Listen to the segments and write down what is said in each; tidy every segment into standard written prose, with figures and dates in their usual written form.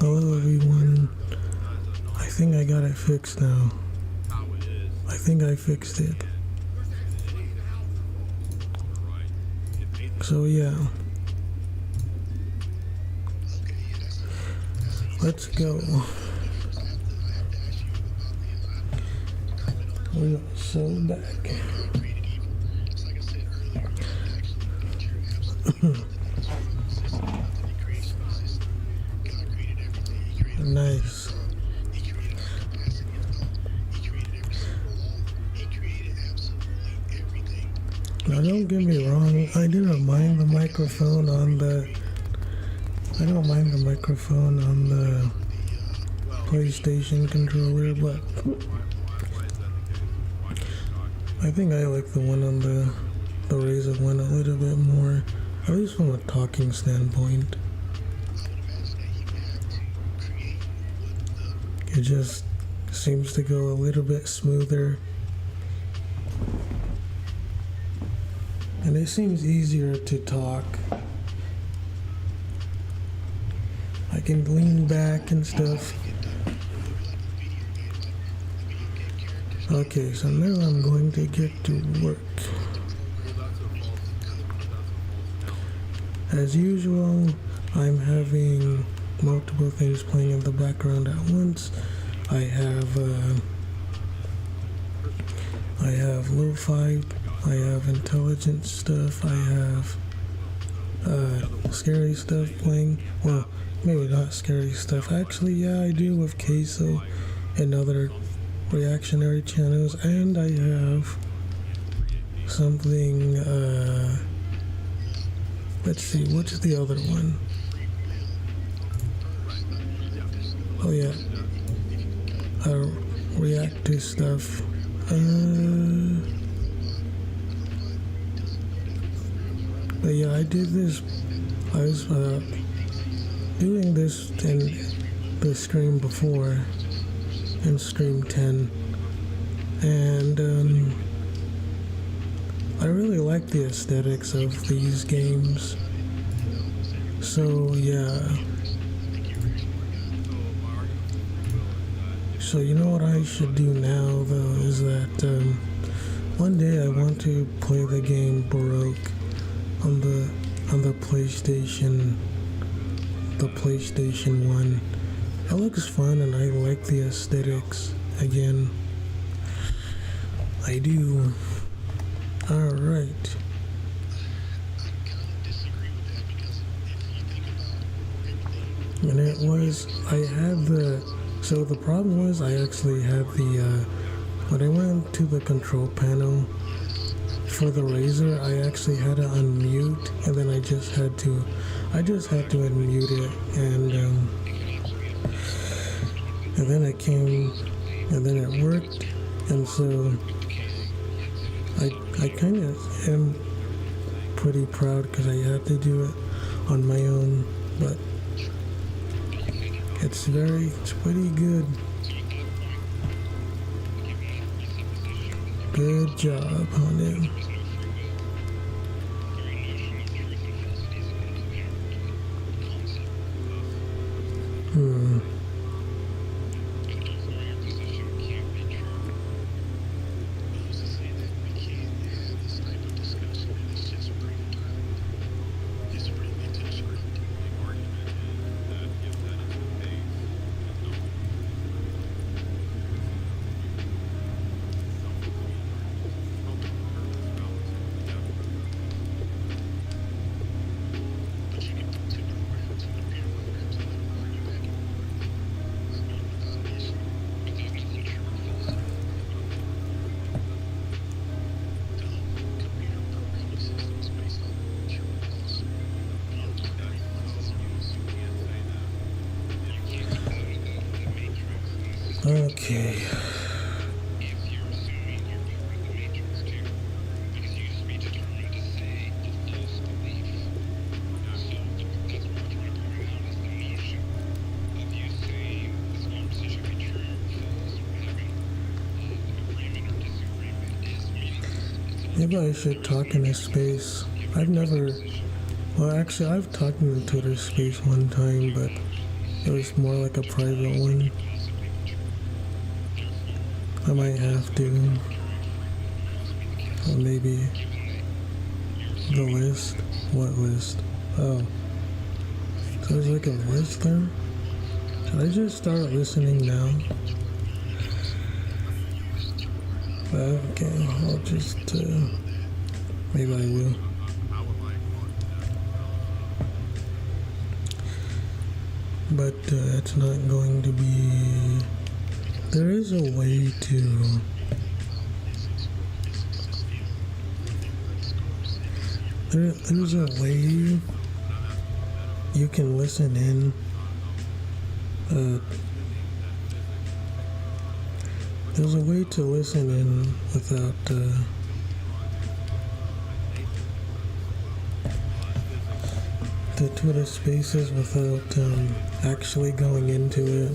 Hello everyone. I think I got it fixed now. I think I fixed it. So yeah. Let's go. We are so back. Nice. Now don't get me wrong, I don't mind the microphone on the PlayStation controller, but I think I like the one on the Razer one a little bit more, at least from a talking standpoint. It just seems to go a little bit smoother. And it seems easier to talk. I can lean back and stuff. Okay, so now I'm going to get to work. As usual, I'm having multiple things playing in the background at once. I have lo-fi, I have intelligent stuff, I have scary stuff playing. Well, maybe not scary stuff. Actually, yeah, I do with Queso and other reactionary channels, and I have something, let's see, what's the other one? Oh yeah, react to stuff. But yeah, I did this. I was doing this in the stream before, in stream 10, and I really like the aesthetics of these games. So yeah. So you know what I should do now though is that one day I want to play the game Baroque on the PlayStation 1. It looks fun and I like the aesthetics again. I do. Alright. And it was, so the problem was I actually had when I went to the control panel for the Razer, I actually had to unmute, and then I just had to unmute it, and then it came, and then it worked, and so I kind of am pretty proud because I had to do it on my own, but it's pretty good. Good job on it. Okay. Maybe I should talk in this space. I've talked in the Twitter space one time, but It was more like a private one. I might have to. Or maybe the list. What list? Oh. So there's like a list there? Should I just start listening now? Okay, I'll just, maybe I will. But it's not going to be... There is a way to... There's a way you can listen in. There's a way to listen in without the Twitter Spaces without actually going into it.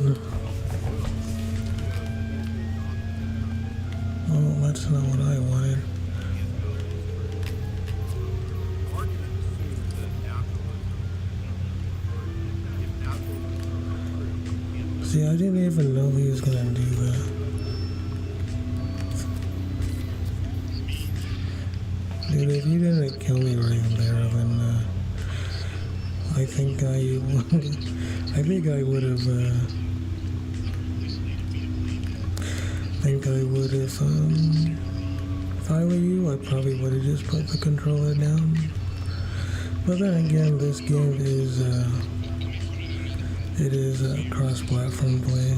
Oh, that's not what I wanted. See, I didn't even know he was gonna do that. Dude, if you didn't kill me right there, then I think I would have. If I were you, I probably would have just put the controller down. But then again, this game is it is a cross-platform play.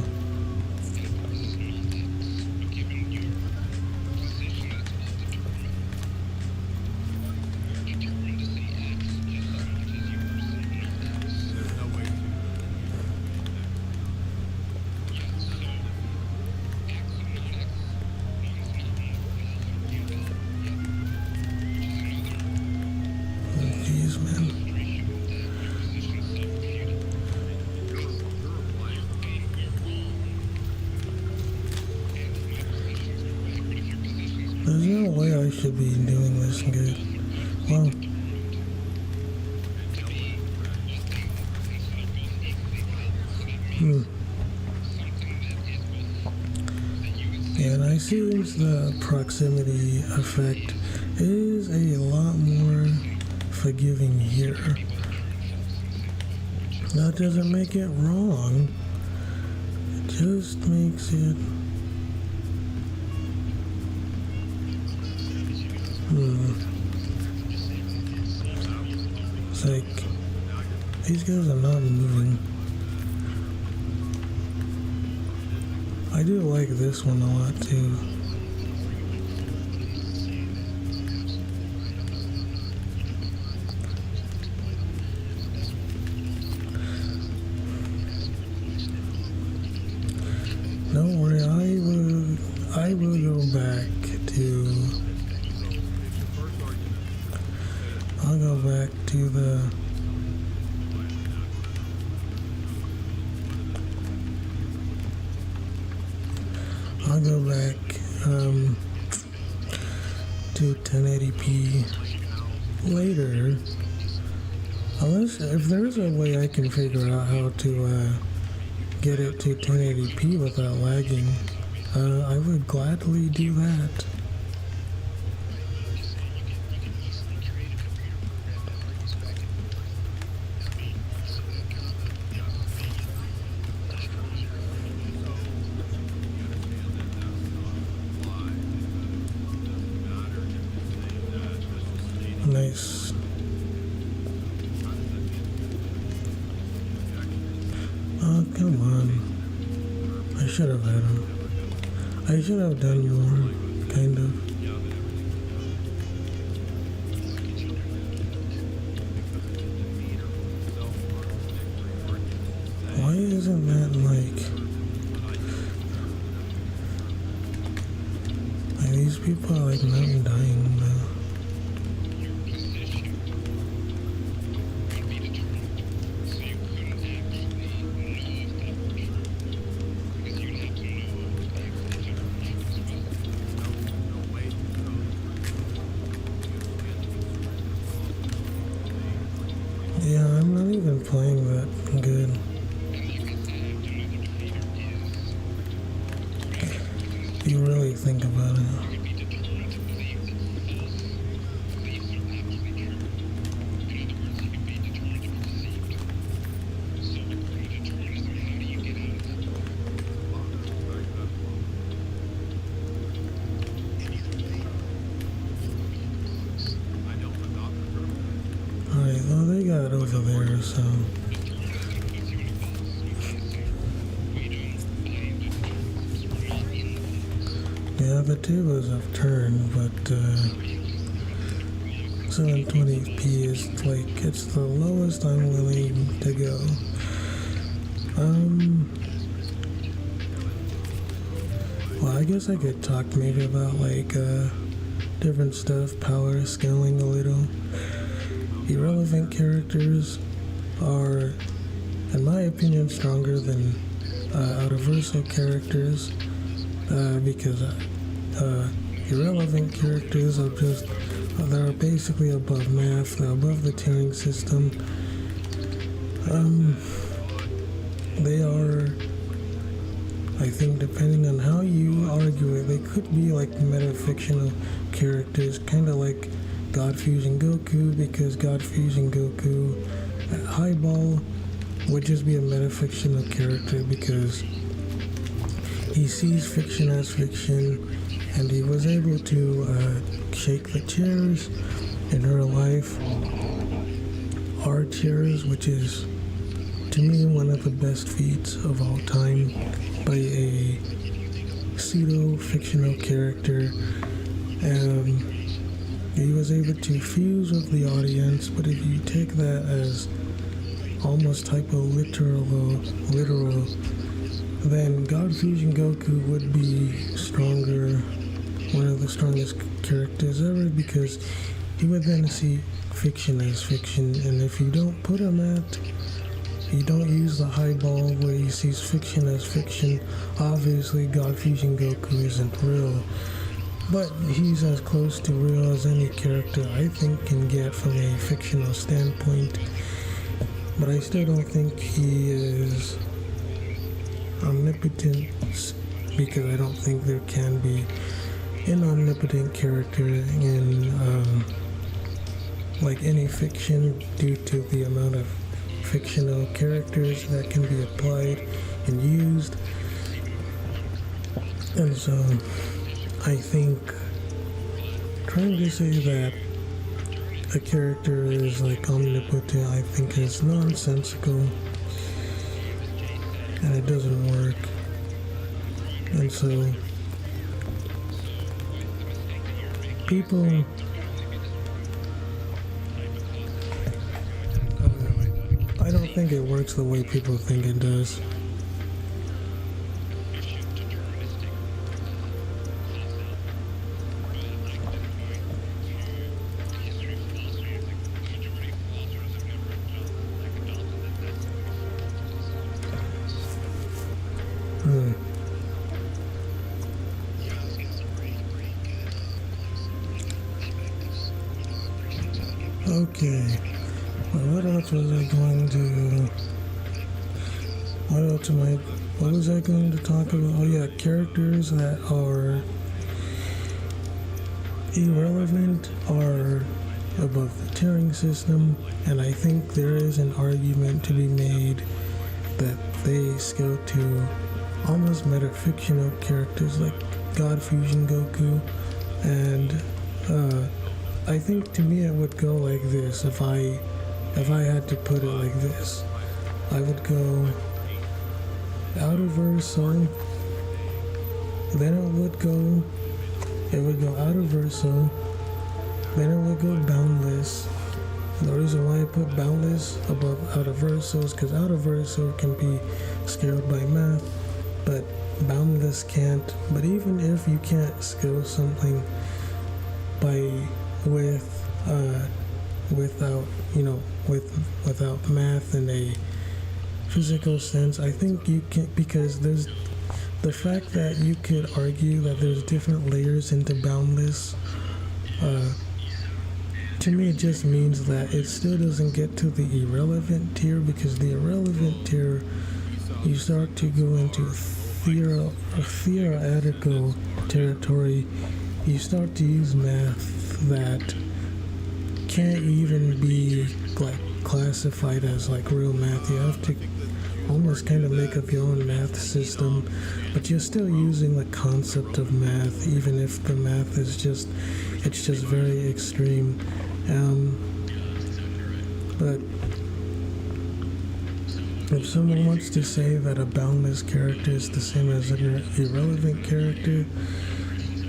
There's no way I should be doing this good. Well, yeah, and I see the proximity effect is a lot more forgiving here. That doesn't make it wrong. It just makes it... It's like, these guys are not moving. I do like this one a lot too. Don't worry, I will go back to... I'll go back to the... I'll go back to 1080p later. Unless, if there's a way I can figure out how to get it to 1080p without lagging, I would gladly do that. Nice. Oh, come on. I should have had him. I should have done more, kind of. Why isn't that like these people are like not dying now? Yeah, I'm not even playing that good. you really think about it. Alright, well, they got it over there, so. Yeah, the tables have turned, but 720p is like, it's the lowest I'm willing to go. Well, I guess I could talk maybe about like different stuff, power scaling a little. Irrelevant characters are, in my opinion, stronger than out-of-verso characters because irrelevant characters are just, they're basically above math, they're above the tiering system. They are, I think, depending on how you argue it, they could be like metafictional characters, kind of like God Fusion Goku, because God Fusion Goku at Highball would just be a metafictional character because he sees fiction as fiction, and he was able to shake the chairs in her life. Our chairs, which is to me one of the best feats of all time by a pseudo-fictional character. He was able to fuse with the audience, but if you take that as almost hyper-literal, then God Fusion Goku would be stronger, one of the strongest characters ever, because he would then see fiction as fiction, and if you don't put him at, you don't use the highball where he sees fiction as fiction, obviously God Fusion Goku isn't real. But he's as close to real as any character I think can get from a fictional standpoint. But I still don't think he is omnipotent, because I don't think there can be an omnipotent character in like any fiction, due to the amount of fictional characters that can be applied and used. And so I think trying to say that a character is like omnipotent, I think is nonsensical, and it doesn't work. And so people I don't think it works the way people think it does. Okay, well, what else was I going to, what was I going to talk about? Oh yeah, characters that are irrelevant are above the tiering system, and I think there is an argument to be made that they scale to almost metafictional characters like God Fusion Goku, and I think to me it would go like this. If I had to put it like this, I would go out-of-verso, then it would go out of verso, then it would go boundless. The reason why I put boundless above out of verso is because out of verso can be scaled by math, but boundless can't. But even if you can't scale something without math in a physical sense, I think you can, because there's the fact that you could argue that there's different layers into boundless. To me, it just means that it still doesn't get to the irrelevant tier, because the irrelevant tier, you start to go into theoretical territory, you start to use math that can't even be like classified as like real math. You have to almost kind of make up your own math system, but you're still using the concept of math, even if the math is just very extreme. But if someone wants to say that a boundless character is the same as an irrelevant character,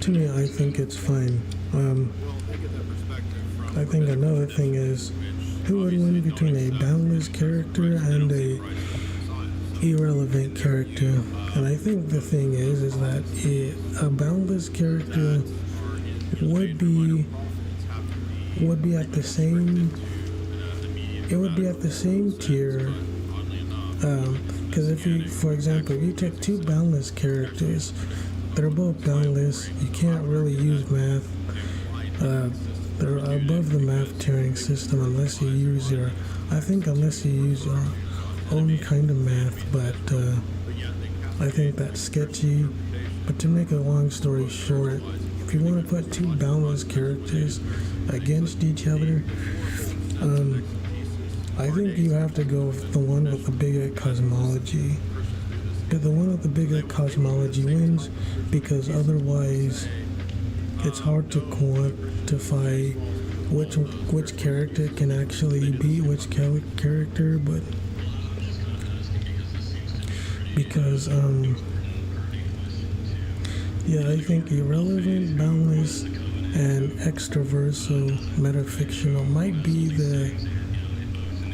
to me, I think it's fine. I think another thing is, who would win between a boundless character and a irrelevant character? And I think the thing is that a boundless character would be at the same. It would be at the same tier. Because if you, for example, if you take two boundless characters, they're both boundless. You can't really use math. They're above the math tiering system unless you use your own kind of math. But I think that's sketchy. But to make a long story short, if you want to put two boundless characters against each other, I think you have to go with the one with the bigger cosmology. The one with the bigger cosmology wins, because otherwise it's hard to quantify which character can actually beat which character, but because I think irrelevant, boundless, and extraversal metafictional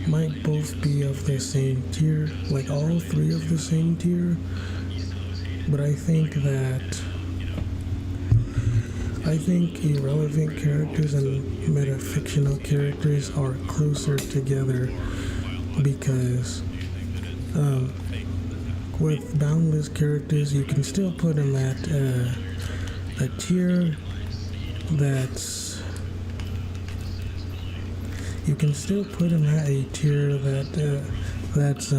might both be of the same tier, like all three of the same tier. But I think irrelevant characters and metafictional characters are closer together, because with boundless characters you can still put them at a tier that's you can still put them at a tier that's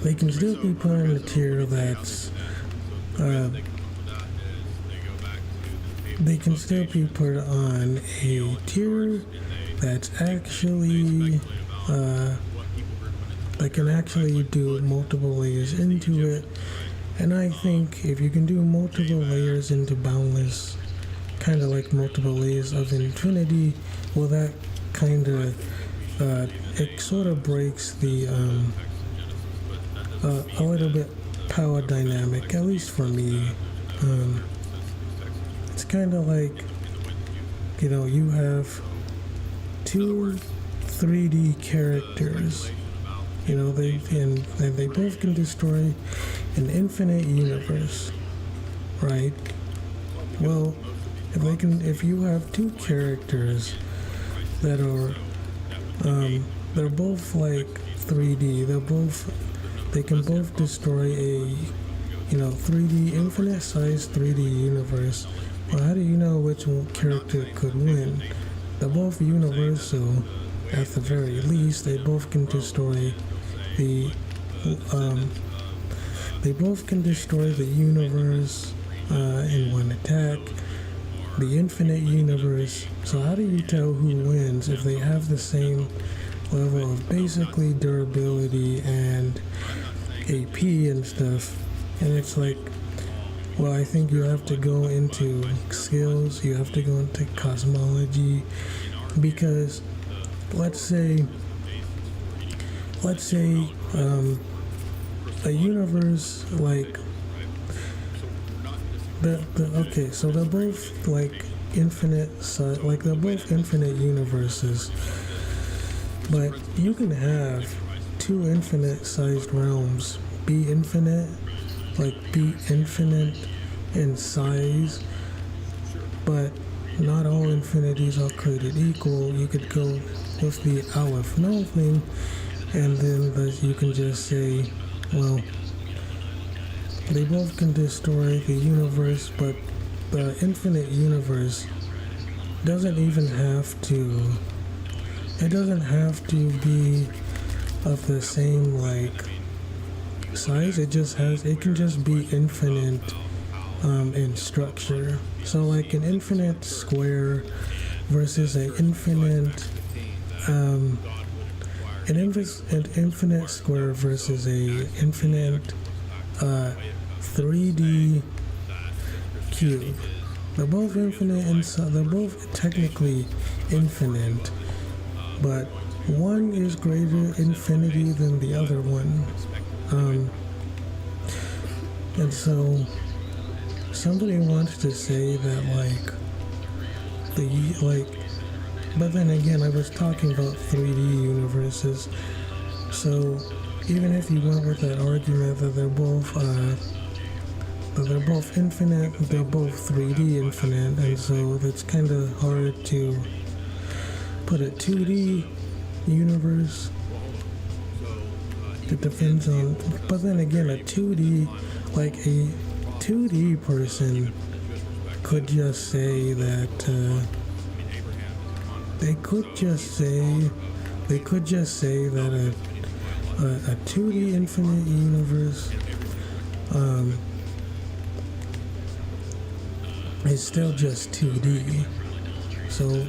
they can still be put in a tier that's they can still be put on a tier that's actually they can actually do multiple layers into it. And I think if you can do multiple layers into boundless, kind of like multiple layers of infinity, well, that kind of it sort of breaks the a little bit power dynamic, at least for me. It's kind of like, you have two 3D characters. They both can destroy an infinite universe, right? Well, if you have two characters that are, they're both like 3D. They can both destroy a, 3D, infinite size 3D universe. Well, how do you know which character could win? They're both universal. At the very least, they both can destroy the universe in one attack, the infinite universe. So how do you tell who wins if they have the same level of basically durability and AP and stuff? And it's like, well, I think you have to go into skills, you have to go into cosmology, because let's say a universe like so they're both like infinite, like they're both infinite universes, but you can have two infinite sized realms be infinite in size, but not all infinities are created equal. You could go with the Aleph Null thing, and then you can just say, well, they both can destroy the universe, but the infinite universe doesn't have to be of the same, like, size. It can just be infinite in structure. So like an infinite square versus an infinite an infinite square versus a infinite 3D cube. They're both infinite inside. They're both technically infinite, but one is greater infinity than the other one. And so somebody wants to say that but then again, I was talking about 3D universes. So even if you went with that argument that they're both infinite, they're both 3D infinite, and so it's kind of hard to put a 2D universe. It depends on, but then again, a 2D person could just say that they could just say that a 2D infinite universe is still just 2D. So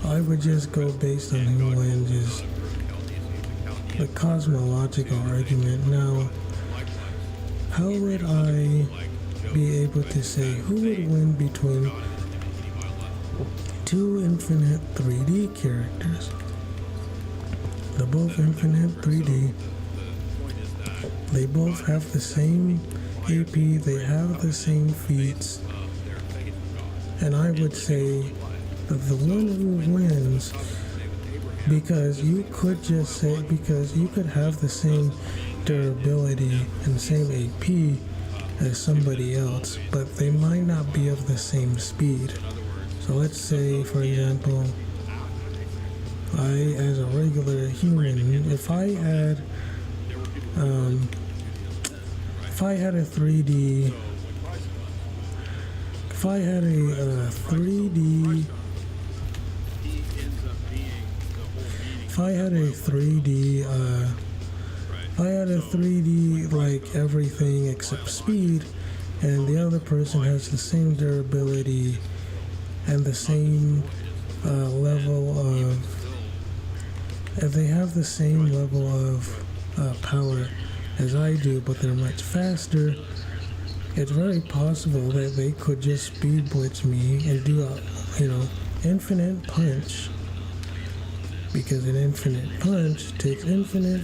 I would just go based on who wins, is the cosmological argument. Now, how would I be able to say who would win between two infinite 3D characters? They're both infinite 3D. They both have the same AP, they have the same feats. And I would say that the one who wins, because you could have the same durability and same AP as somebody else, but they might not be of the same speed. So let's say, for example, I, as a regular human, if I had a 3D, if I had a 3D, like everything except speed, and the other person has the same durability and the same level of, if they have the same level of power as I do, but they're much faster, it's very possible that they could just speed blitz me and do a, infinite punch, because an infinite punch takes infinite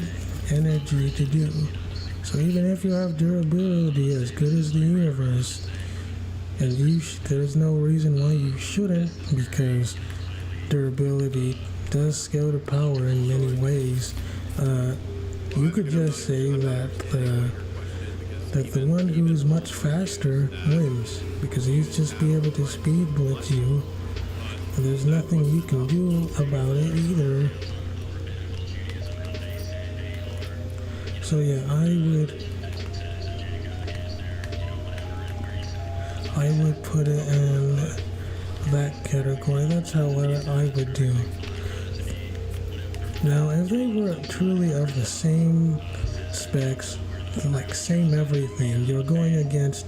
energy to do. So even if you have durability as good as the universe, and there's no reason why you shouldn't, because durability does scale to power in many ways. You could just say that the one who is much faster wins, because he's just be able to speed blitz you, and there's nothing you can do about it either. So yeah, I would put it in that category. That's how I would do. Now, if they were truly of the same specs, like same everything, you're going against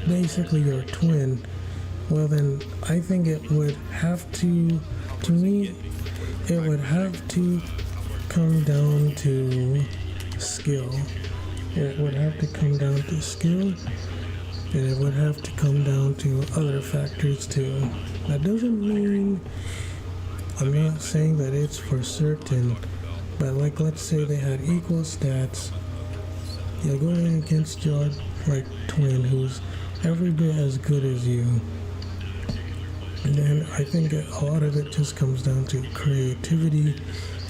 basically your twin, well then I think it would have to me, it would have to come down to skill. It would have to come down to skill, and it would have to come down to other factors too. That doesn't mean, I'm not saying that it's for certain, but like let's say they had equal stats. You're going against your twin who's every bit as good as you. And then I think a lot of it just comes down to creativity.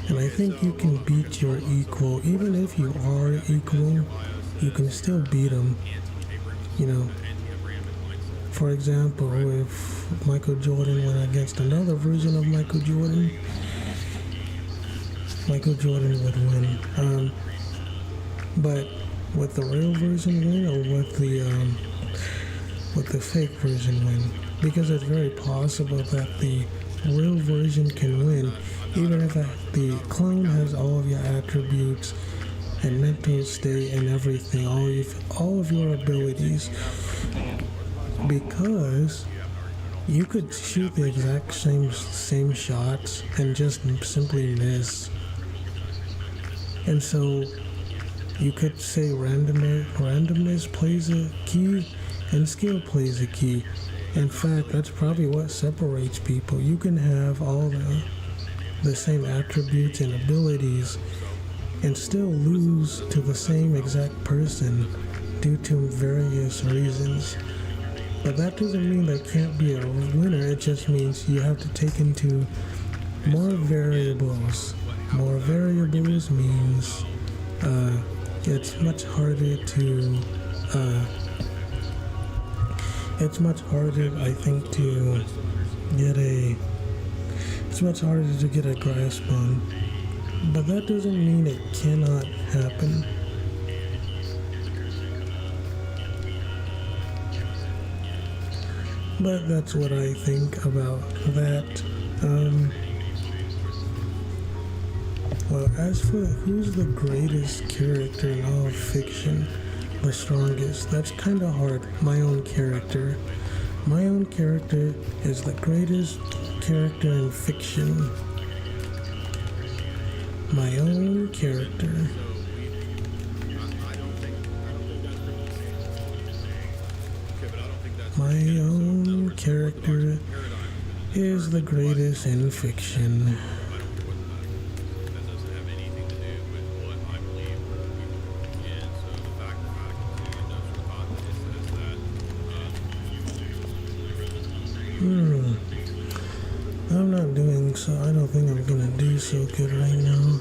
And I think you can beat your equal. Even if you are equal, you can still beat them. For example, if Michael Jordan went against another version of Michael Jordan, Michael Jordan would win. But would the real version win, or would the fake version win? Because it's very possible that the real version can win, even if the clone has all of your attributes and mental state and everything, all of your abilities, because you could shoot the exact same shots and just simply miss. And so you could say randomness plays a key and skill plays a key. In fact, that's probably what separates people. You can have all the same attributes and abilities and still lose to the same exact person due to various reasons. But that doesn't mean there can't be a winner. It just means you have to take into more variables. More variables means it's much harder to I think, to get a grasp on. But that doesn't mean it cannot happen. But that's what I think about that. Well, as for who's the greatest character in all of fiction, the strongest, that's kind of hard. My own character. My own character is the greatest character in fiction. My own character. My own character is the greatest in fiction. I'm not doing so. I don't think I'm gonna do so good right now.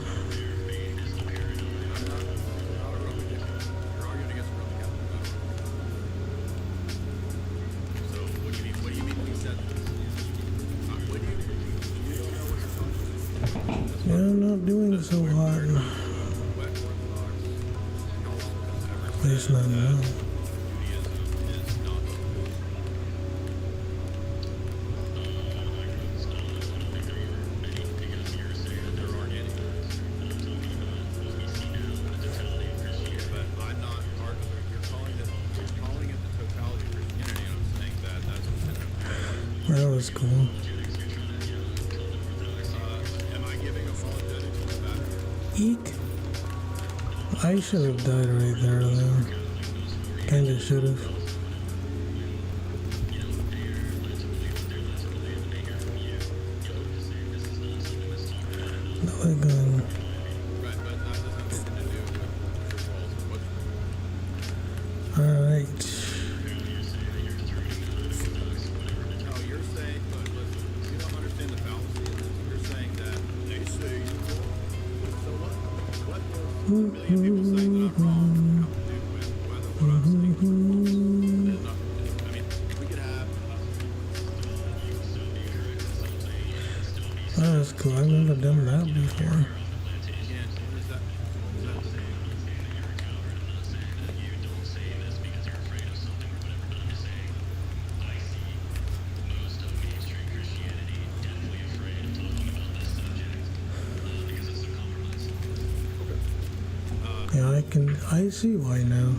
Yeah, I'm not doing so hot. At least not now. That was cool. Eek. I should have died right there, though. Kinda should have. Another gun. Alright. That's cool. I've never done that before. Yeah, I see why now.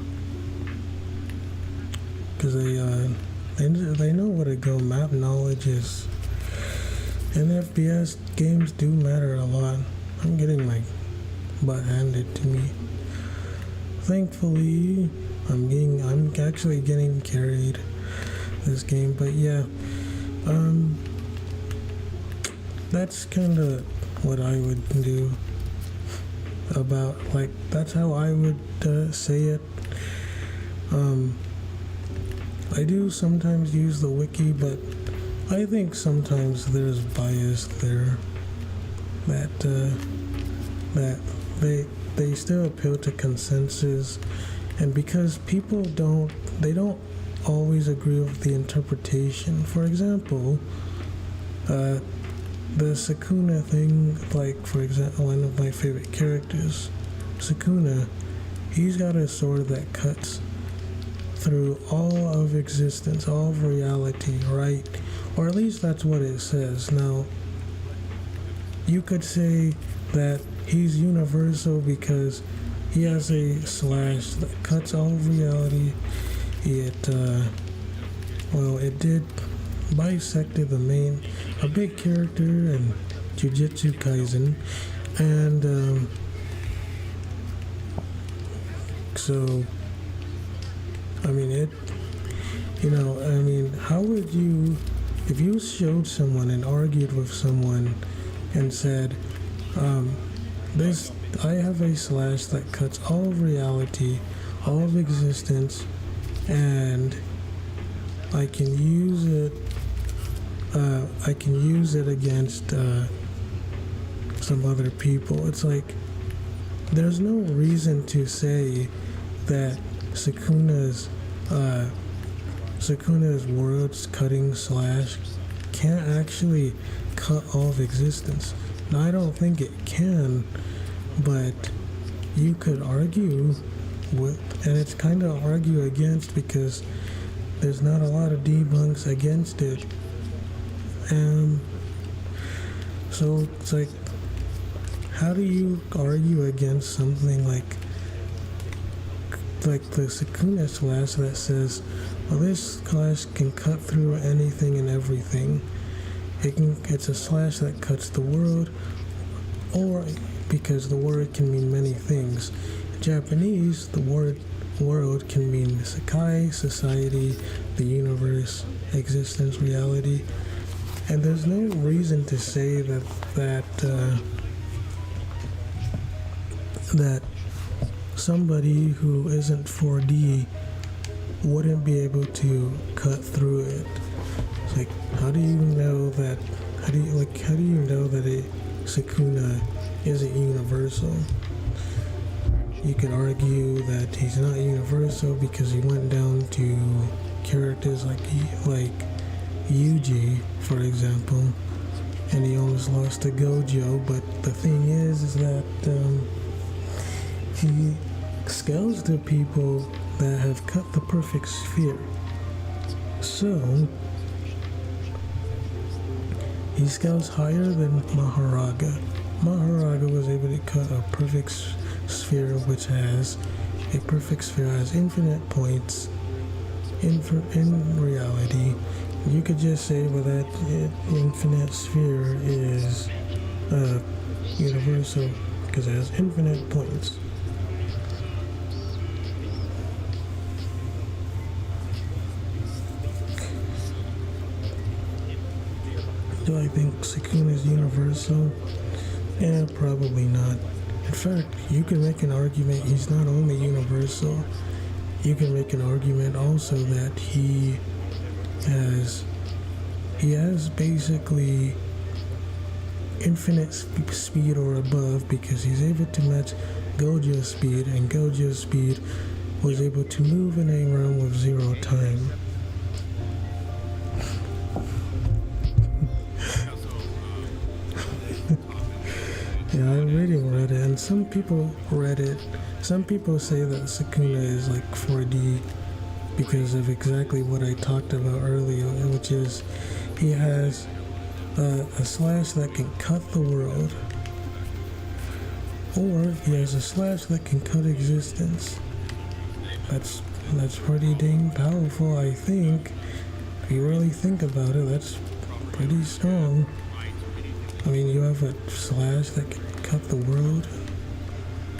Because they know where to go. Map knowledge is, and FPS games do matter a lot. I'm getting my butt handed to me. Thankfully, I'm actually getting carried this game. But yeah, that's kind of what I would do. About, like, that's how I would say it. I do sometimes use the wiki, but I think sometimes there's bias there that they still appeal to consensus, and because people don't always agree with the interpretation. For example, the Sukuna thing, like, for example, one of my favorite characters, Sukuna, he's got a sword that cuts through all of existence, all of reality, right? Or at least that's what it says. Now, you could say that he's universal because he has a slash that cuts all of reality. It did bisected a big character in Jujutsu Kaisen, and so I mean it. How would you, if you showed someone and argued with someone and said, I have a slash that cuts all of reality, all of existence, and I can use it against some other people. It's like there's no reason to say that Sukuna's world's cutting slash can't actually cut all of existence. Now, I don't think it can, but you could argue with, and it's kind of argue against because there's not a lot of debunks against it. So it's like, how do you argue against something like the Sukuna slash that says, well, this slash can cut through anything and everything. It's a slash that cuts the world, or because the word can mean many things. In Japanese, the word world can mean Sakai, society, the universe, existence, reality. And there's no reason to say that somebody who isn't 4D wouldn't be able to cut through it. It's like, how do you know that a Sukuna isn't universal? You could argue that he's not universal because he went down to characters like Yuji, for example, and he almost lost to Gojo. But the thing is that he scales to people that have cut the perfect sphere. So he scales higher than Maharaga. Maharaga was able to cut a perfect sphere, which has infinite points in reality. You could just say, well, that infinite sphere is universal because it has infinite points. Do I think Sukuna is universal? Yeah, probably not. In fact, you can make an argument he's not only universal, you can make an argument also that he has basically infinite speed or above, because he's able to match Gojo's speed, and Gojo's speed was able to move in a realm with 0 time. Yeah, I'm reading Reddit, and some people say that Sukuna is like 4D because of exactly what I talked about earlier, which is he has a slash that can cut the world, or he has a slash that can cut existence. That's pretty dang powerful, I think. If you really think about it, that's pretty strong. I mean, you have a slash that can cut the world,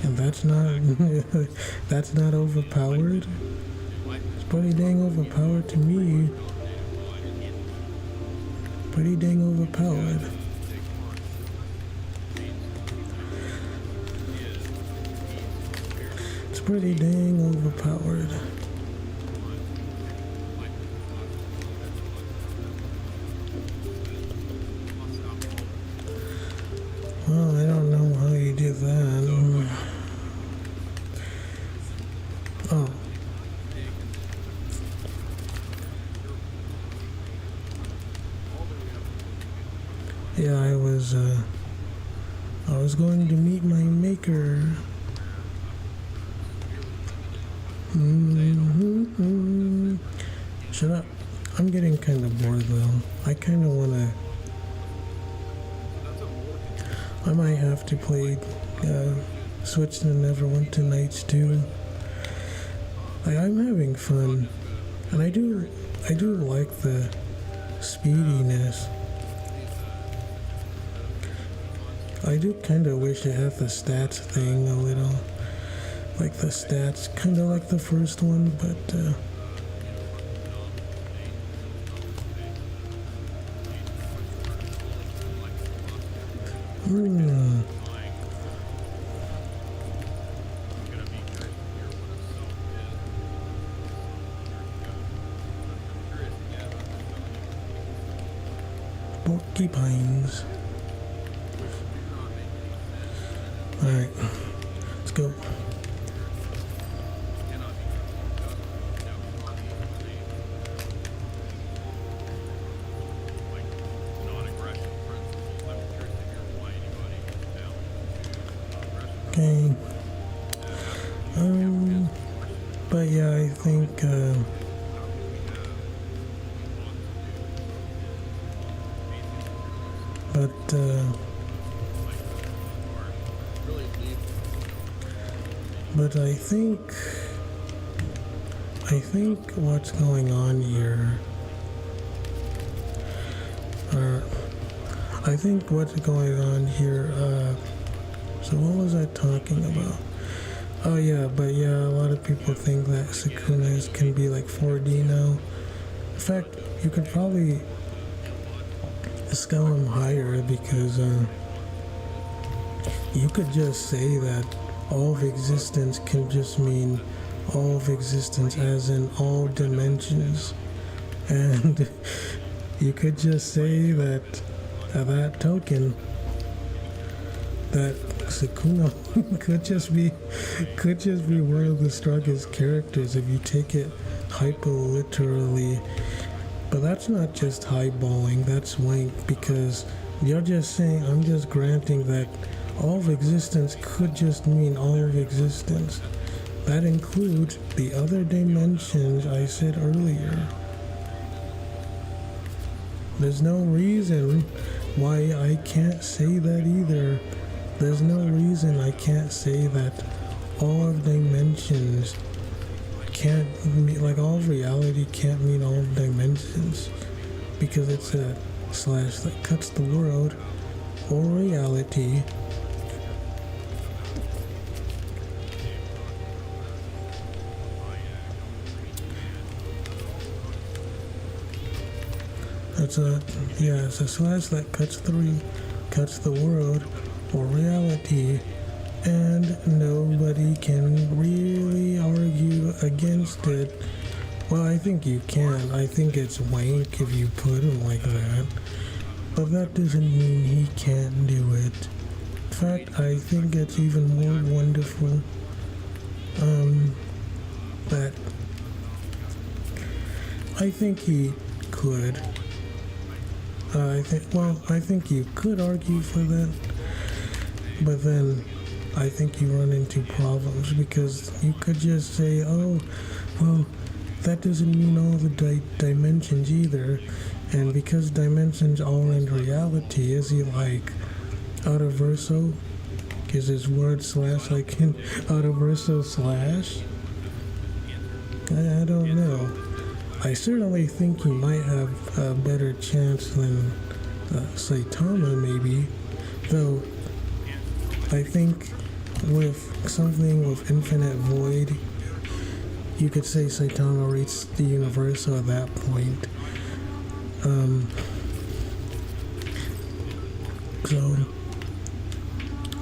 and that's not overpowered. It's pretty dang overpowered to me. Pretty dang overpowered. It's pretty dang overpowered. Well, I don't know how you did that. Oh. Yeah, I was going to meet my maker. Shut up. I'm getting kind of bored though. I might have to play switched and never went to nights too. Like, I'm having fun, and I do like the speediness. I do kind of wish it had the stats thing a little, like the stats, kind of like the first one, but porcupines. Alright, let's go. Okay. But yeah, I think but I think what's going on here, I think what's going on here, so what was I talking about? Oh yeah, but yeah, a lot of people think that Sukunas can be like 4D now. In fact, you could probably scale them higher because you could just say that all of existence can just mean all of existence as in all dimensions. And you could just say that that token, that Sukuna could just be one of the strongest characters if you take it hyper literally. But that's not just highballing, that's wank, because you're just saying, I'm just granting that all of existence could just mean all of existence. That includes the other dimensions I said earlier. There's no reason why I can't say that either. There's no reason I can't say that all of dimensions can't mean, like all of reality can't mean all of dimensions, because it's a slash that cuts the world, or reality. It's a slash that cuts the world, or reality, and nobody can really argue against it. Well, I think you can. I think it's wank if you put it like that, but that doesn't mean he can't do it. In fact, I think it's even more wonderful that I think he could. I think you could argue for that, but then I think you run into problems, because you could just say, oh, well, that doesn't mean all the dimensions either, and because dimensions are in reality, is he like Autoverso? Is his word slash like in Autoverso slash? I don't know. I certainly think he might have a better chance than Saitama, maybe. Though, I think with something with infinite void, you could say Saitama reached the universal at that point. So,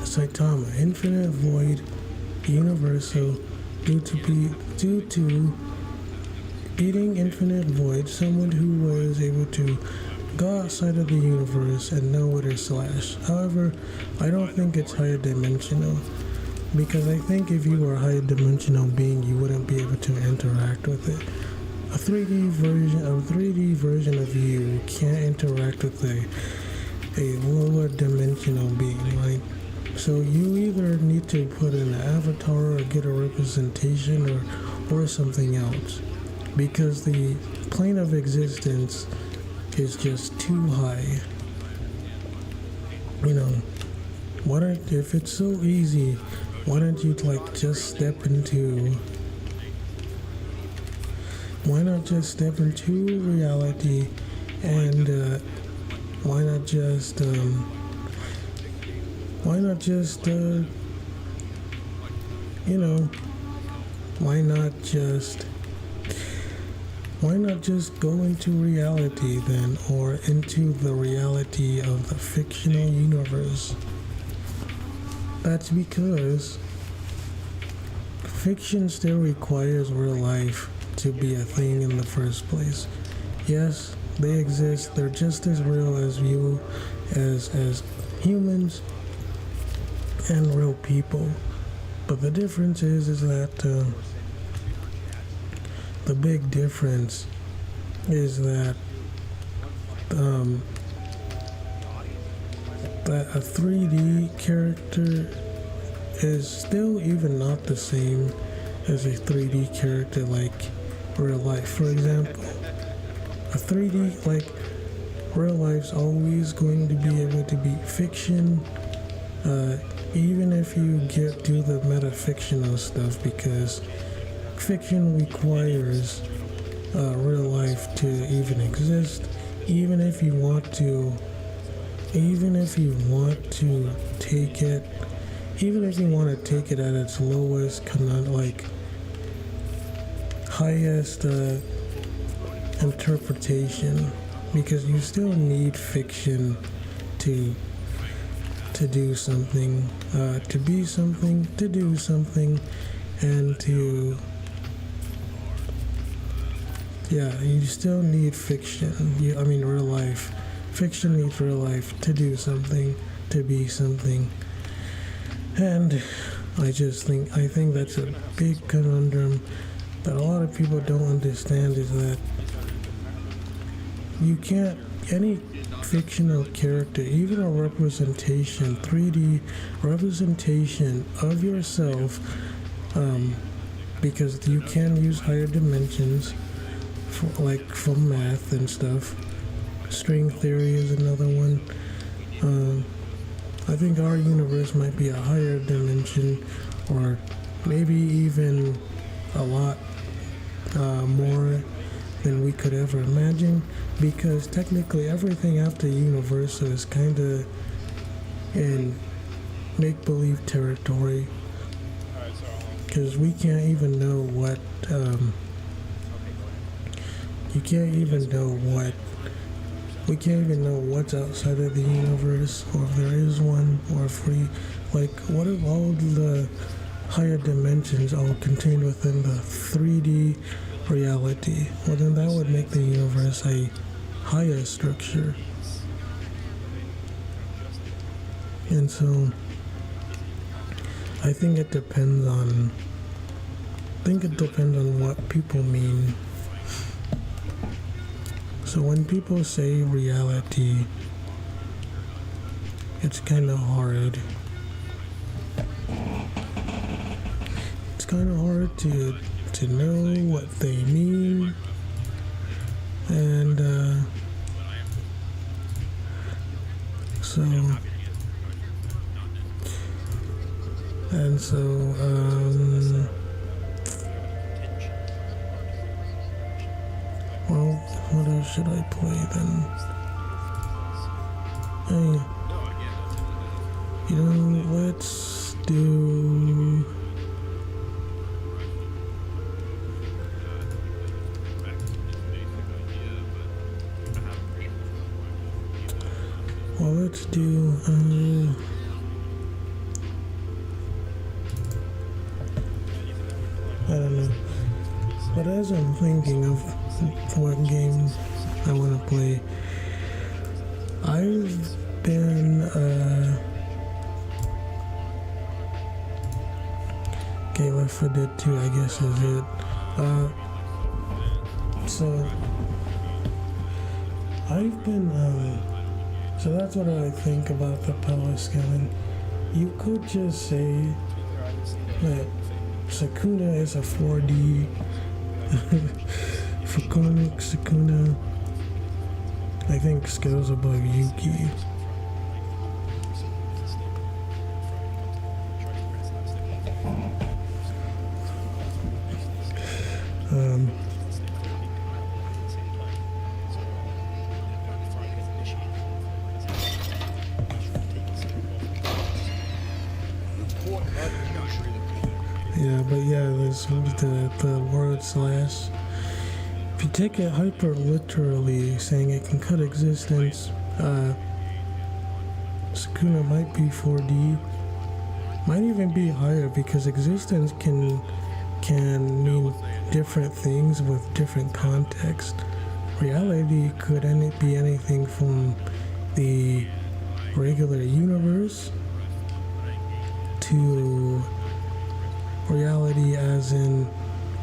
Saitama, infinite void, universal, due to beating infinite void, someone who was able to go outside of the universe and know what is slash. However, I don't think it's higher dimensional, because I think if you were a higher dimensional being, you wouldn't be able to interact with it. A 3D version of you can't interact with a lower dimensional being, right? So you either need to put in an avatar or get a representation or something else, because the plane of existence is just too high. You know, if it's so easy why don't you like just step into why not just step into reality and why not just why not just you know why not just go into reality then, or into the reality of the fictional universe? That's because fiction still requires real life to be a thing in the first place. Yes, they exist. They're just as real as you, as humans and real people. But the difference is that the big difference is that that a 3D character is still even not the same as a 3D character like real life. For example, a 3D like real life's always going to be able to beat fiction, even if you get to the metafictional stuff, because fiction requires real life to even exist. Even if you want to take it, at its lowest kind of like highest interpretation, because you still need fiction to do something, to be something, to do something, and to you still need fiction. Real life. Fiction needs real life to do something, to be something. And I think that's a big conundrum that a lot of people don't understand, is that you can't, any fictional character, even a representation, 3D representation of yourself, because you can use higher dimensions for math and stuff. String theory is another one. I think our universe might be a higher dimension, or maybe even a lot more than we could ever imagine, because technically everything after Universal is kind of in make-believe territory, because we can't even know what we can't even know what's outside of the universe, or if there is one, or if what if all the higher dimensions all contained within the 3D reality? Well, then that would make the universe a higher structure. And so I think it depends on what people mean. So when people say reality, it's kind of hard. It's kind of hard to know what they mean, and well, what else should I play then? Hey, let's do... Well, let's do... I don't know. But as I'm thinking of what game I want to play, I've been okay, Left 4 Dead 2 I guess is it. So I've been so that's what I think about the power scaling. You could just say that Sakuna is a 4D Photonic Sakuna, I think, scales above Yuki. Um, yeah, but yeah, there's the word slash. If you take it hyper literally, saying it can cut existence, Sakuna might be 4D, might even be higher because existence can mean different things with different context. Reality could be anything from the regular universe to reality as in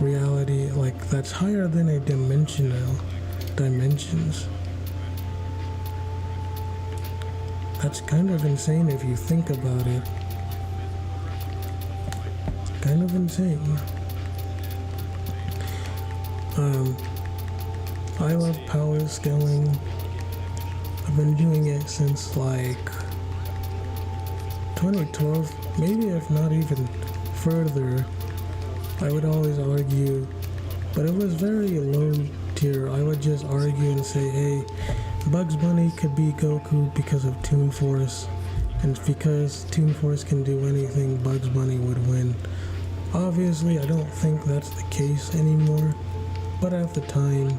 reality like that's higher than a dimensions. That's kind of insane if you think about it. It's kind of insane. I love power scaling. I've been doing it since like 2012, maybe if not even further. I would always argue, but it was very low tier. I would just argue and say, hey, Bugs Bunny could be Goku because of Toon Force, and because Toon Force can do anything, Bugs Bunny would win. Obviously, I don't think that's the case anymore, but at the time,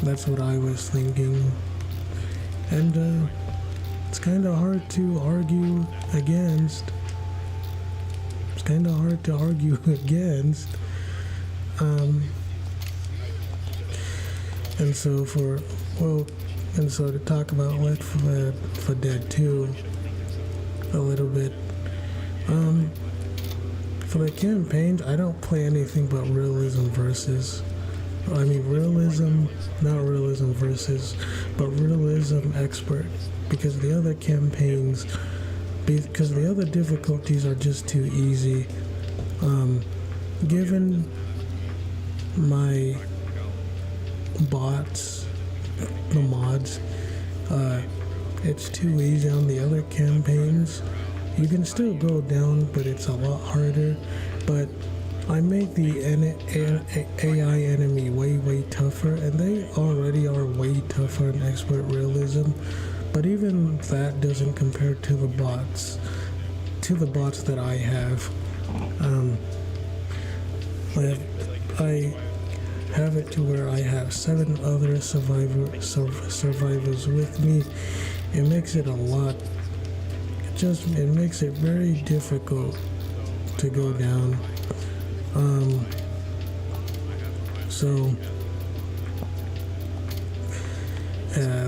that's what I was thinking. And it's kind of hard to argue against. And so to talk about Left 4 Dead 2 a little bit. For the campaigns, I don't play anything but realism versus. I mean realism, not realism versus, but realism expert. Because the other campaigns, because the other difficulties are just too easy. Given my bots, the mods, it's too easy on the other campaigns. You can still go down, but it's a lot harder. But I made the AI enemy way tougher, and they already are way tougher in expert realism. But even that doesn't compare to the bots that I have. I have it to where I have 7 other survivors with me. It makes it a lot. It makes it very difficult to go down. So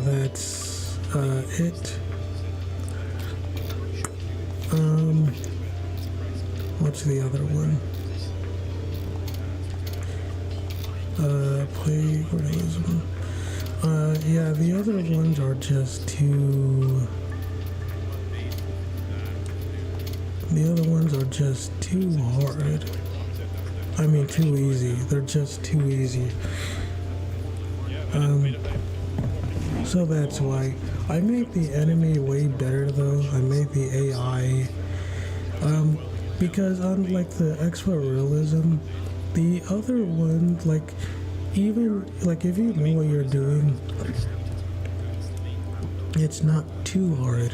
that's it. What's the other one? Play realism. Yeah, the other ones are just too. The other ones are just too hard. I mean, too easy. They're just too easy. So that's why I make the enemy way better though. I make the AI. Because unlike the expert realism, the other one, like, even, like, if you know what you're doing, it's not too hard.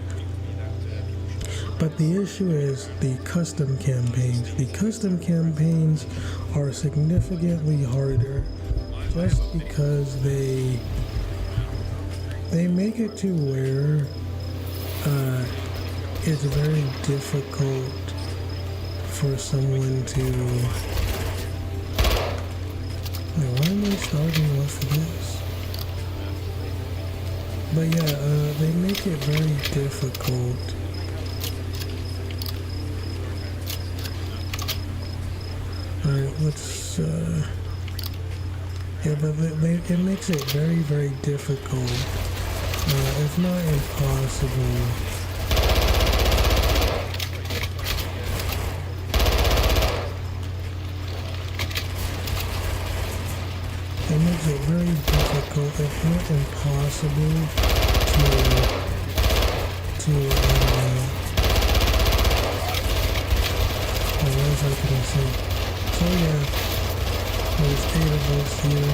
But the issue is the custom campaigns. The custom campaigns are significantly harder just because they make it to where it's very difficult for someone to... Wait, why am I starting off this? But yeah, they make it very difficult. Alright, let's, yeah, but it makes it very difficult, if not impossible. It makes it very difficult, if not impossible, what else I can say? So So yeah, there's 8 of us here.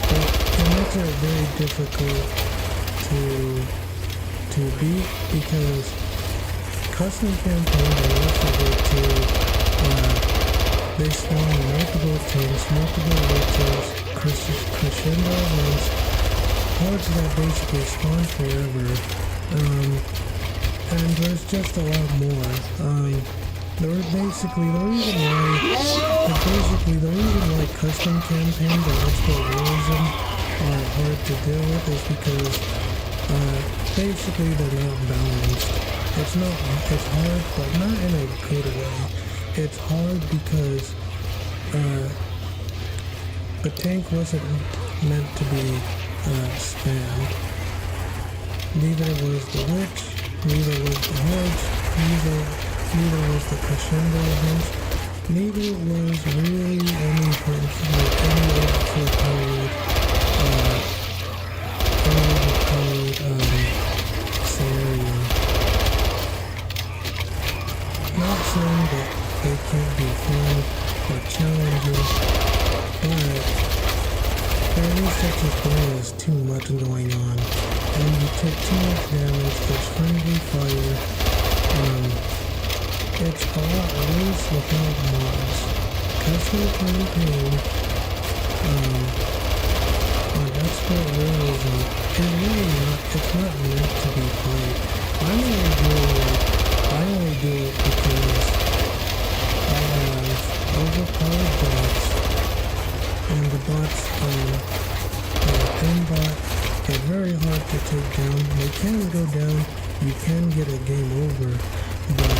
But it makes it very difficult to beat because custom campaigns are also good too. They spawn multiple teams, multiple witches, crescendo events, hordes that basically spawn forever. And there's just a lot more. The reason why custom campaigns and expert realism are hard to deal with is because basically they're not balanced. It's hard, but not in a good way. It's hard because the tank wasn't meant to be spammed. Neither was the witch, neither was the hordes, neither was the crescendo events, neither was really any overpowered scenario. Not saying that they can't be fun or challenging, but there is such a thing as too much going on, and you take too much damage. There's friendly fire. It's a lot worse without mods. Custom campaign on expert realism it's not meant to be played. I only do it because I have overpowered bots, and the bots aimbot are very hard to take down. They can go down, you can get a game over, but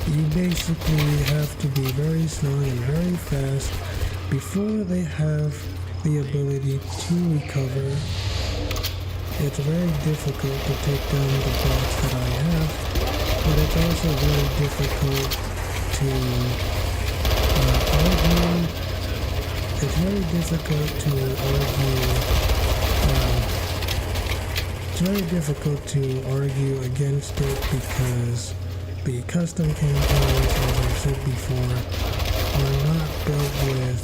you basically have to be very strong and very fast before they have the ability to recover. It's very difficult to take down the bots that I have, but it's also very difficult to argue. It's very difficult to argue. It's very difficult to argue against it because the custom campaigns, as I said before, are not built with.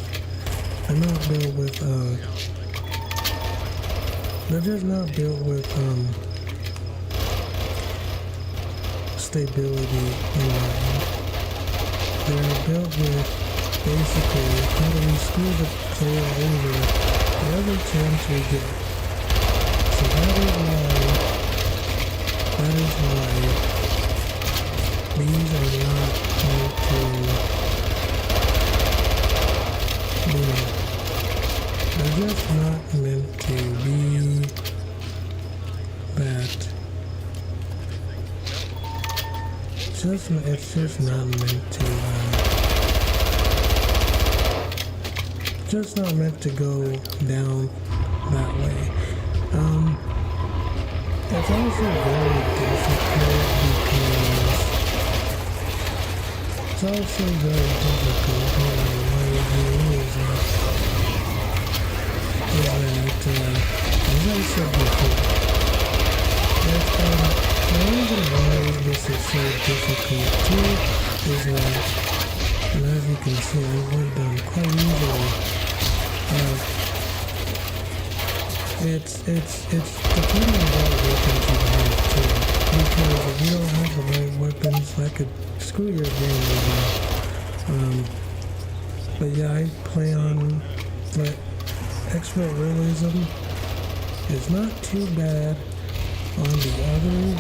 They're just not built with stability in mind. They're built with basically how do we screw the player over every chance we get. So that is why these are not meant to, they're just not meant to be that. It's just not meant to, just not meant to go down that way. It's also very difficult because it's also very difficult as I said before, the reason why this is so difficult too is that, and as you can see, I went down quite easily. It's depending on what weapons you have too, because if you don't have the right weapons, that could screw your game over. But yeah, I play on, but expert realism is not too bad on the other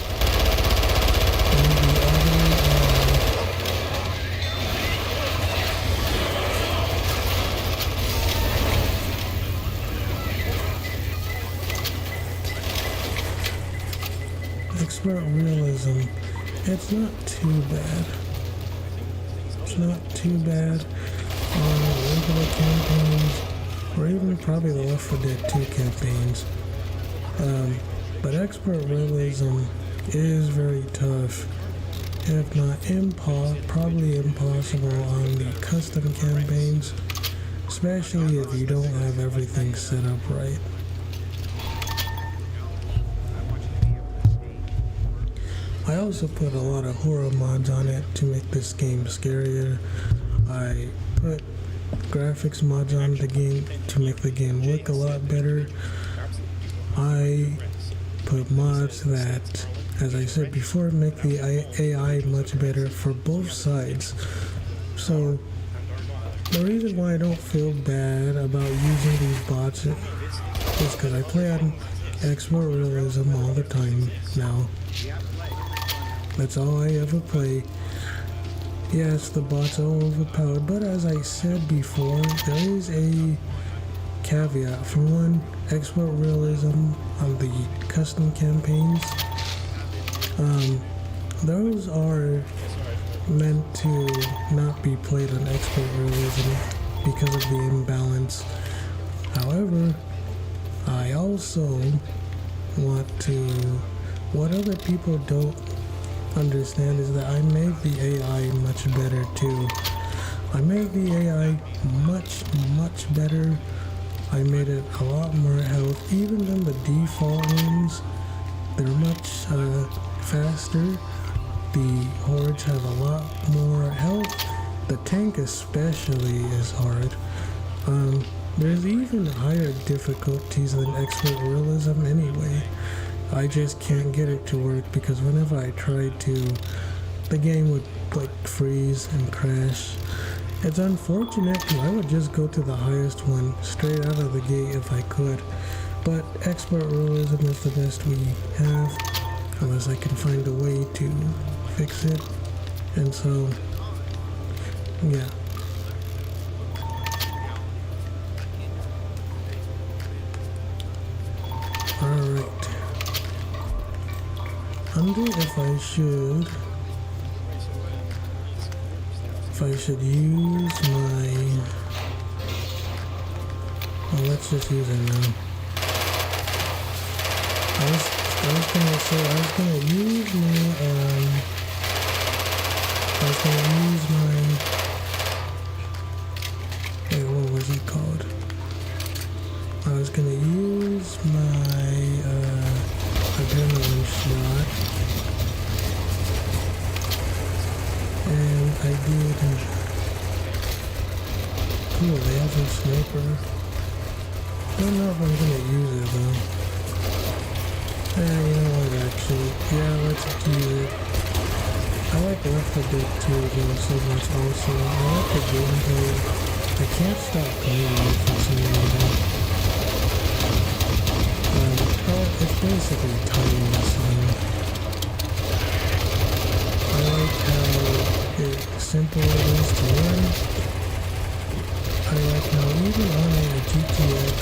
expert realism, it's not too bad. It's not too bad on regular campaigns, or even probably the Left 4 Dead 2 campaigns. But expert realism is very tough, if not probably impossible on the custom campaigns, especially if you don't have everything set up right. I also put a lot of horror mods on it to make this game scarier. I put graphics mods on the game to make the game look a lot better. I put mods that, as I said before, make the AI much better for both sides. So the reason why I don't feel bad about using these bots is because I play on expert realism all the time now. That's all I ever play. Yes, the bots are overpowered, but as I said before, there is a caveat. For one, expert realism on the custom campaigns, those are meant to not be played on expert realism because of the imbalance. However, I also want to, what other people don't understand is that I made the AI much better too. I made the AI much better. I made it a lot more health. Even than the default ones, they're much faster. The hordes have a lot more health. The tank especially is hard. There's even higher difficulties than expert realism anyway. I just can't get it to work because whenever I tried to, the game would like freeze and crash. It's unfortunate because I would just go to the highest one straight out of the gate if I could. But expert realism is the best we have, unless I can find a way to fix it. And so, yeah. Alright. I wonder if I should use my, well, let's just use it now. I was gonna use my, wait, what was it called? I was gonna use my, adrenaline shot. And I did. Cool, they have a sniper. I don't know if I'm gonna use it though. You know what, actually. Yeah, let's use it. I like Left 4 Dead 2 though so much also. I like the gameplay. I can't stop playing it for some reason. It's basically time wrestling. I like how simple it is to learn. I like how even on a GTX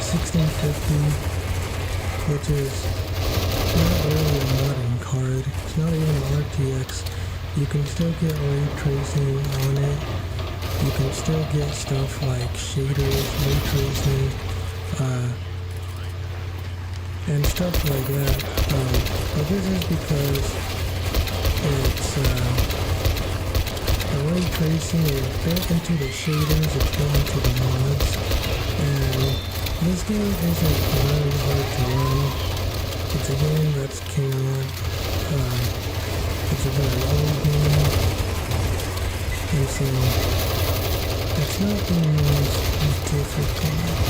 1650, which is not really a modern card, it's not even an RTX, you can still get ray tracing on it. You can still get stuff like shaders, ray tracing, and stuff like that. But this is because it's the ray tracing is built into the shaders, it's built into the mods, and this game isn't very hard to run. It's a game that's came out, it's a very old game, and so it's not the most difficult game.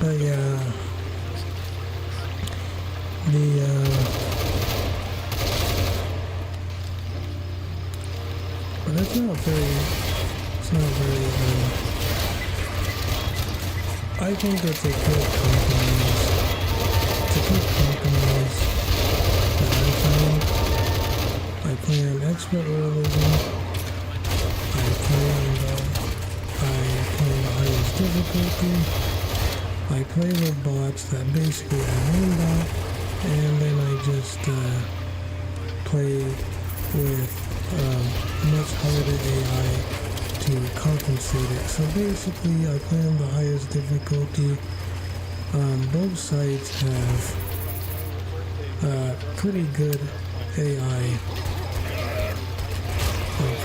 But yeah, but it's not very, I think it's a good compromise. It's a good compromise that I found. I play on expert realism. I play on the highest difficulty. I play with bots that basically have one bot, and then I just play with much harder AI to compensate it. So basically, I play on the highest difficulty. Both sides have pretty good AI.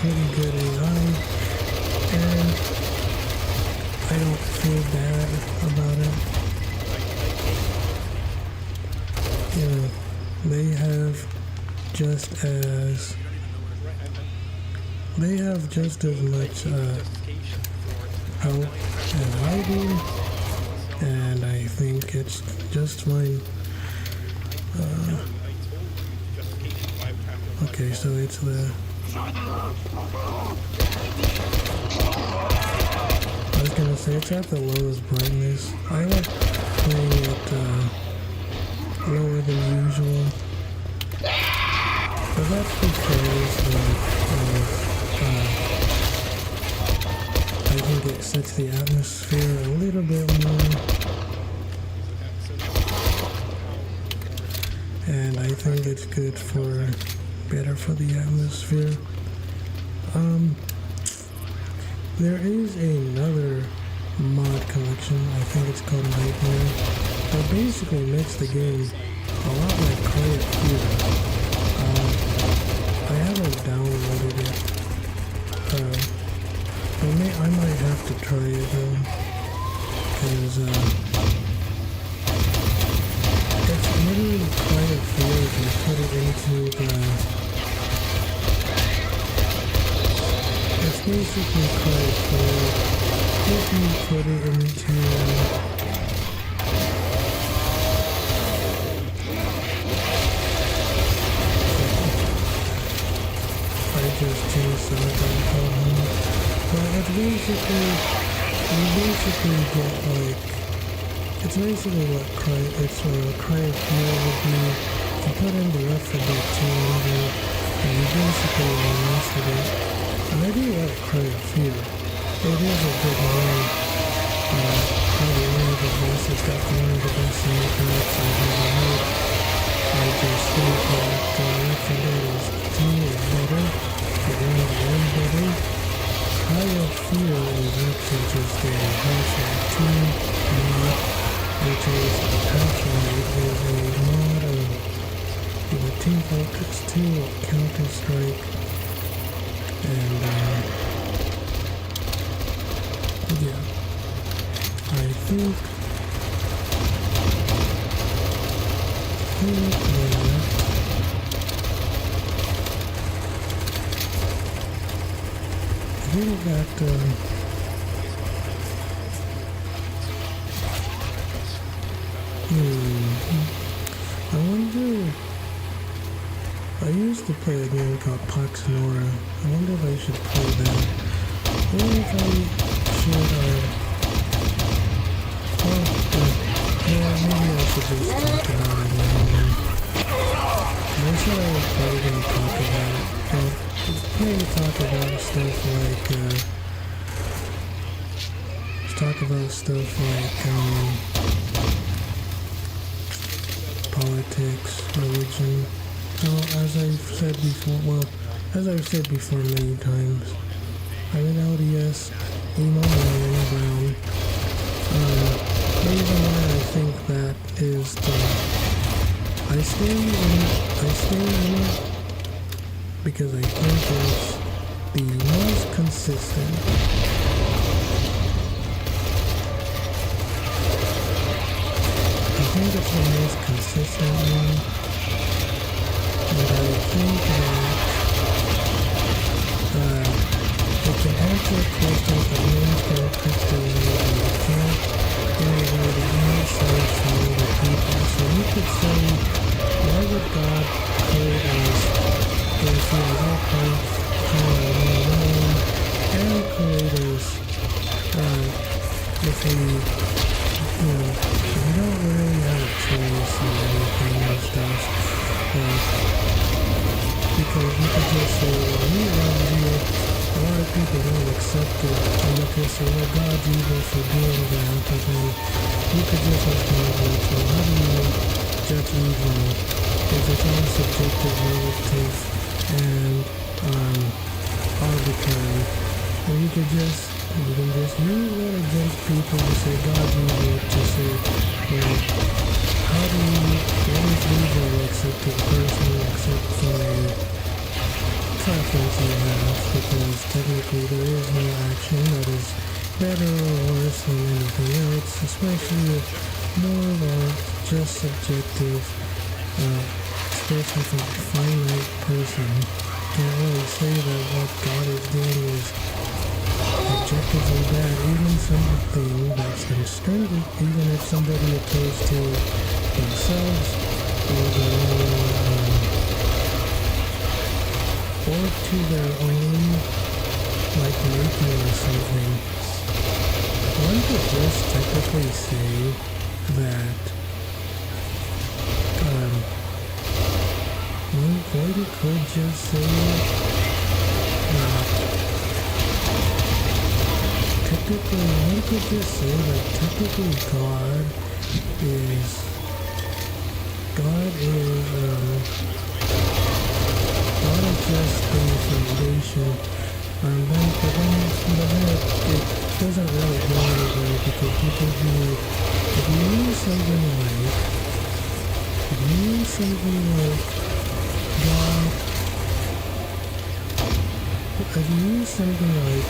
Pretty good AI, and I don't feel bad about it. You know, they have just as much help as I do, and I think it's just fine. Okay, so it's the I was gonna say it's at the lowest brightness. I like playing it lower than usual, but that's because I think it sets the atmosphere a little bit more, and I think it's good better for the atmosphere. There is another mod collection, I think it's called Nightmare, that basically makes the game a lot like Cry of Fear. I haven't downloaded it, but I might have to try it though, because it's literally Cry of Fear if you put it into it's basically Cry of Fear if you put it into I just changed some of that but it's basically get like it's basically what Cry of Fear would be. You put in the alphabet 200 and you basically remastered it. And I do like Cry of Fear. It is a good game. Probably one of the best. It's got one of the best soundtracks I've ever heard. I just think that Left 4 Dead is 2 is better. It runs one better. Cry of Fear is actually just a Half-Life 2 mod, which is Half-Life is a mod of Team Focus 2 or Counter-Strike. And yeah, I think I wonder. I used to play a game called Pax Nora. I wonder if I should play that. Or if I should, maybe I should just talk about it now. I said I was probably going to talk about it, but maybe talk about stuff like, politics, religion. As I've said before many times, I'm an LDS, emo man, brown. The reason why I think that is I stay in it because I think it's the most consistent. I think it's the most consistent one. But I think that it can answer questions that many don't Christianity and it can't in a way that makes sense for other people. So you could say, why would God create us if he has all power and create us if we don't really have a choice and anything and stuff. Because you could just say, well, we love you, a lot of people don't accept it, and they can say, well, God's evil for doing that, but then you could just respond with, well, how do you judge evil if it's all subjective, relative, and arbitrary? And you can just use that against people to say God's evil, to say, well, how do you, what is evil except a person, except for a preference you have, because technically there is no action that is better or worse than anything else, especially if more or just subjective, especially for a finite person. Can't really say that what God is doing is objectively bad, even something that's extrinsic, even if somebody opposed to themselves or their own, or to their own, like making or something. One could just technically say that one could just say that technically, one could just say that technically God is just the foundation, but then it doesn't really go anywhere, because if you use something like God, if you use something like,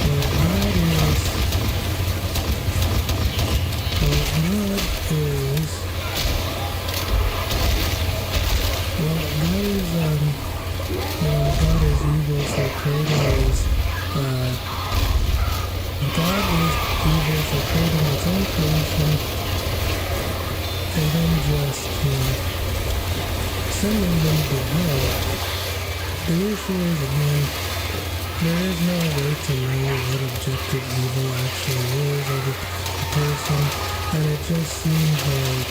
well, God is, God is evil for creating his, God is evil for creating his own creation, and then just sending them to hell. The issue is, again, there is no way to know what objective evil actually is of a person, and it just seems like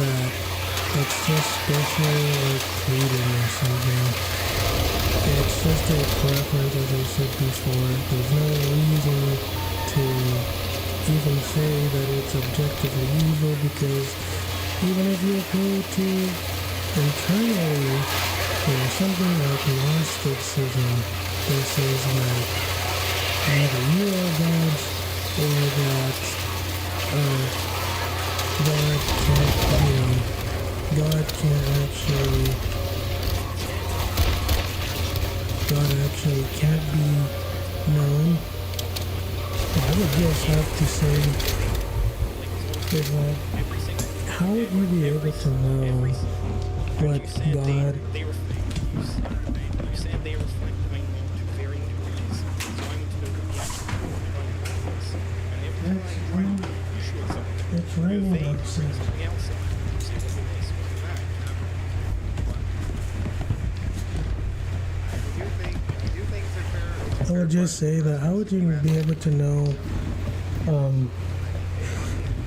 that it's just special, like reading or something. It's just a preference, as I said before. There's no reason to even say that it's objectively evil, because even if you go to internally, something like Gnosticism that says that either you are gods, or that God actually can't be known. I would just have to say is that how would you be able to know what God it's raining outside. I would just say that how would you be able to know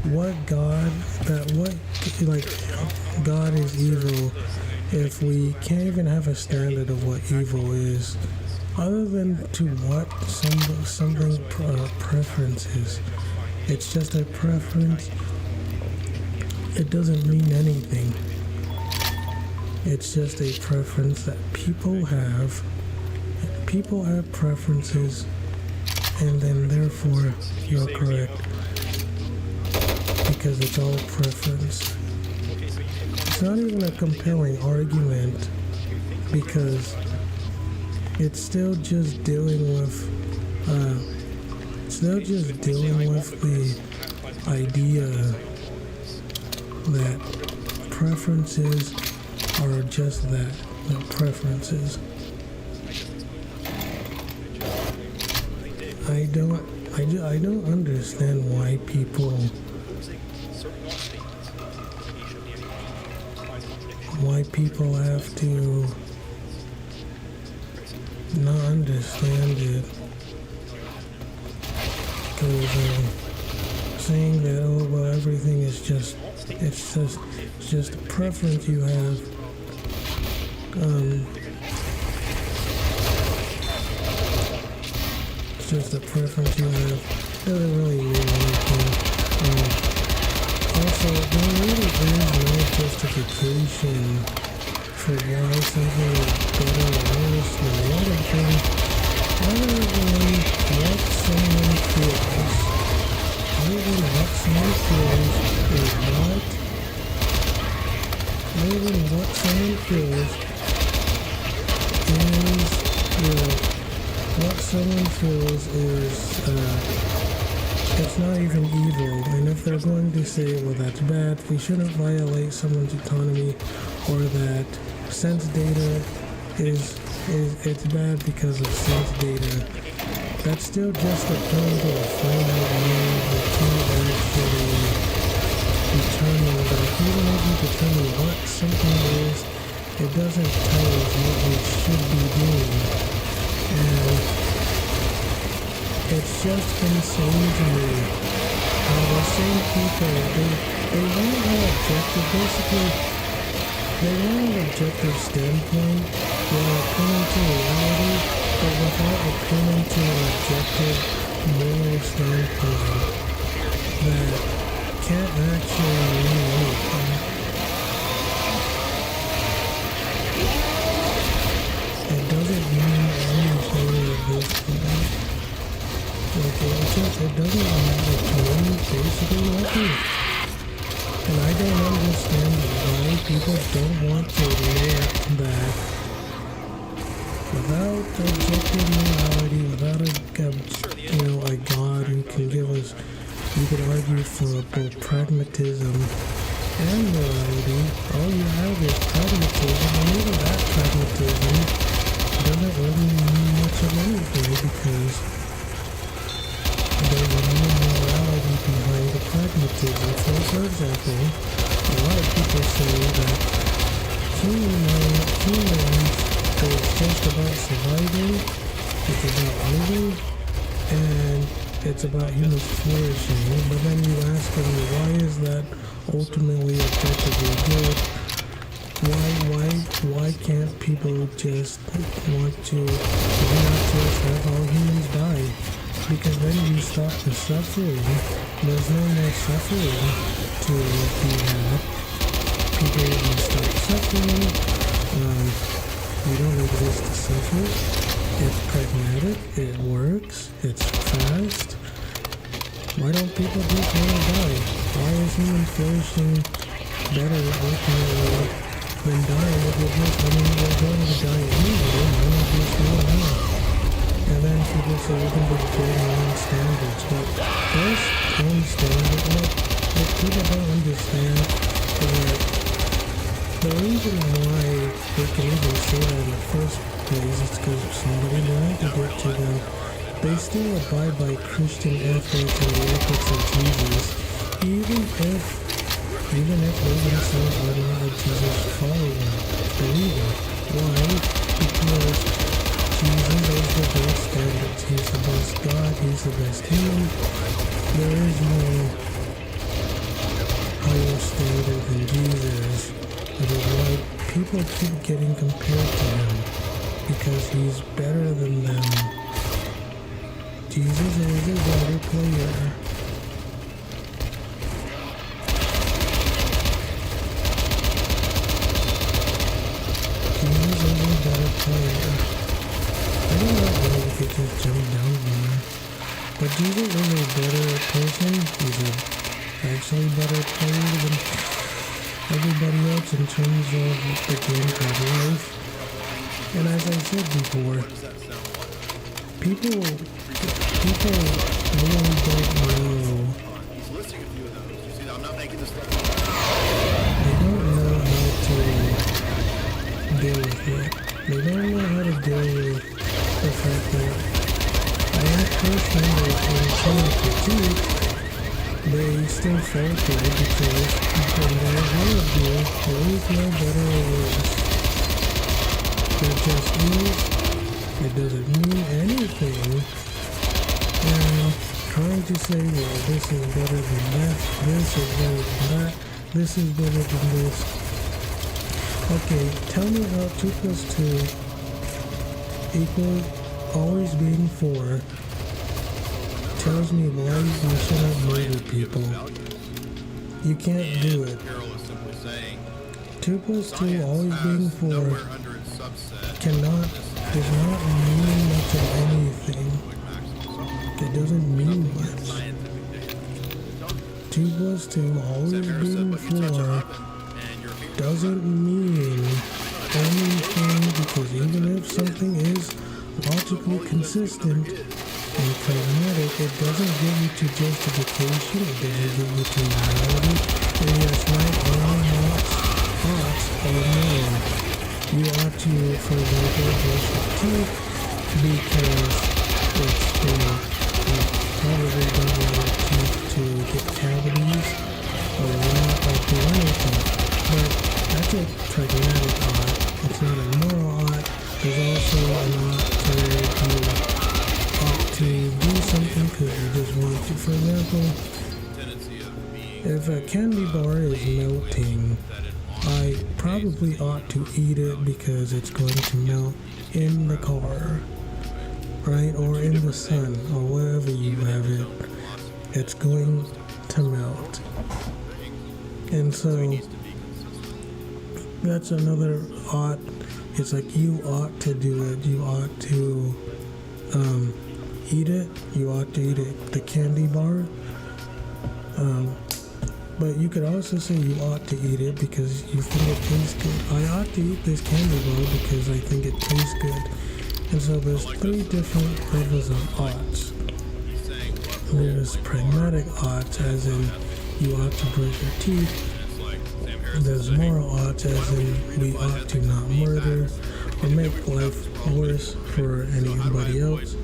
what God is evil if we can't even have a standard of what evil is, other than to what something preference is. It's just a preference. It doesn't mean anything. It's just a preference that people have. People have preferences, and then therefore you're correct, because it's all preference. It's not even a compelling argument, because it's still just dealing with the idea that preferences are just that, preferences. I don't understand why people have to not understand it, because saying that, oh well, everything is just a preference you have. It's just a preference you have. Doesn't really mean anything. Also, there really is no justification for why something is better or worse than the other thing, other than what someone feels. Other than what someone feels is what. Other than what someone feels is, what someone feels is, it's not even evil. And if they're going to say, well, that's bad, we shouldn't violate someone's autonomy, or that sense data it's bad because of sense data, that's still just a term to a finite mind that can't actually determine that. Even if you determine what something is, it doesn't tell us what we should be doing. And it's just insane to me how the same people, they want an objective, basically, they want an objective standpoint while appealing to reality, but without appealing to an objective moral standpoint that can't actually mean anything. It doesn't mean anything at this point. It doesn't matter to me, basically nothing. And I don't understand why people don't want to admit that without objective morality, without a God who can give us, you could argue for both pragmatism and morality. All you have is pragmatism, and even that pragmatism doesn't really mean much of anything because there's no morality behind the pragmatism. For example, a lot of people say that humans is just about surviving, it's about living, and it's about humans flourishing. But then you ask them, why is that ultimately objectively good? Why can't people just want to not just have all humans die? Because then you stop the suffering. There's no more suffering to be had. People will stop suffering. We don't exist to suffer. It's pragmatic. It works. It's fast. Why don't people just want to die? Why is human flourishing better ultimately than dying? If we're going to die anyway, why not just go now? And then people say we can just build our own standards. But first, own standards, what people don't understand is that the reason why they can even say that in the first place is because somebody wanted to get to them. They still abide by Christian ethics and the ethics of Jesus, even if they themselves are not a Jesus follower, believer. Why? Because Jesus is the best standards. He's the best God. He's the best human. There is no higher standard than Jesus. It is why people keep getting compared to him, because he's better than them. Jesus is a better player. Jesus is a better player. I don't know why we could just jump down there. But Jesus is a better person. He's actually better player than everybody else in terms of the game called life. And as I said before, people really don't know. They don't know how to deal with it. They don't know how to deal with the fact that I am personally in some critique, they still falter because in their worldview, there is no better or worse. There just is. It doesn't mean anything. And trying to say, well, this is better than that, this is better than that, this is better than this. Okay, tell me how 2 + 2 equals always being 4, tells me why you shouldn't murder people. You can't do it. 2 plus 2 always being 4 does not mean much of anything. It doesn't mean much. 2 plus 2 always being 4 doesn't mean anything, because even if something is logically consistent and pragmatic, it doesn't give you to justification, it doesn't give you to morality, and yes, right, wrong, oughts, or no. You ought to, for example, brush your teeth because you probably don't want your teeth to get cavities or rot or do anything. But that's a pragmatic ought. It's not a moral ought. There's also an ought to you ought to do something because you just want to. For example, if a candy bar is melting, I probably ought to eat it because it's going to melt in the car, right? Or in the sun, or wherever you have it. It's going to melt. And so that's another ought. It's like you ought to do it. You ought to eat it. You ought to eat it, the candy bar. But you could also say you ought to eat it because you think it tastes good. I ought to eat this candy bar because I think it tastes good. And so there's 3 different levels of oughts. There's pragmatic oughts, as in you ought to brush your teeth. There's moral oughts, as in we ought to not murder or make life worse for anybody else.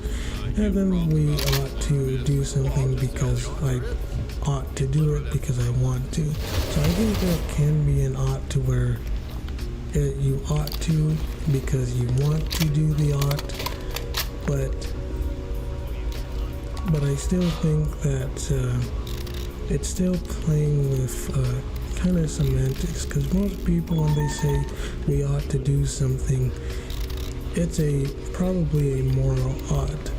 And then we ought to do something because I ought to do it because I want to. So I think there can be an ought to where you ought to because you want to do the ought, but I still think that it's still playing with kind of semantics, because most people, when they say we ought to do something, it's probably a moral ought.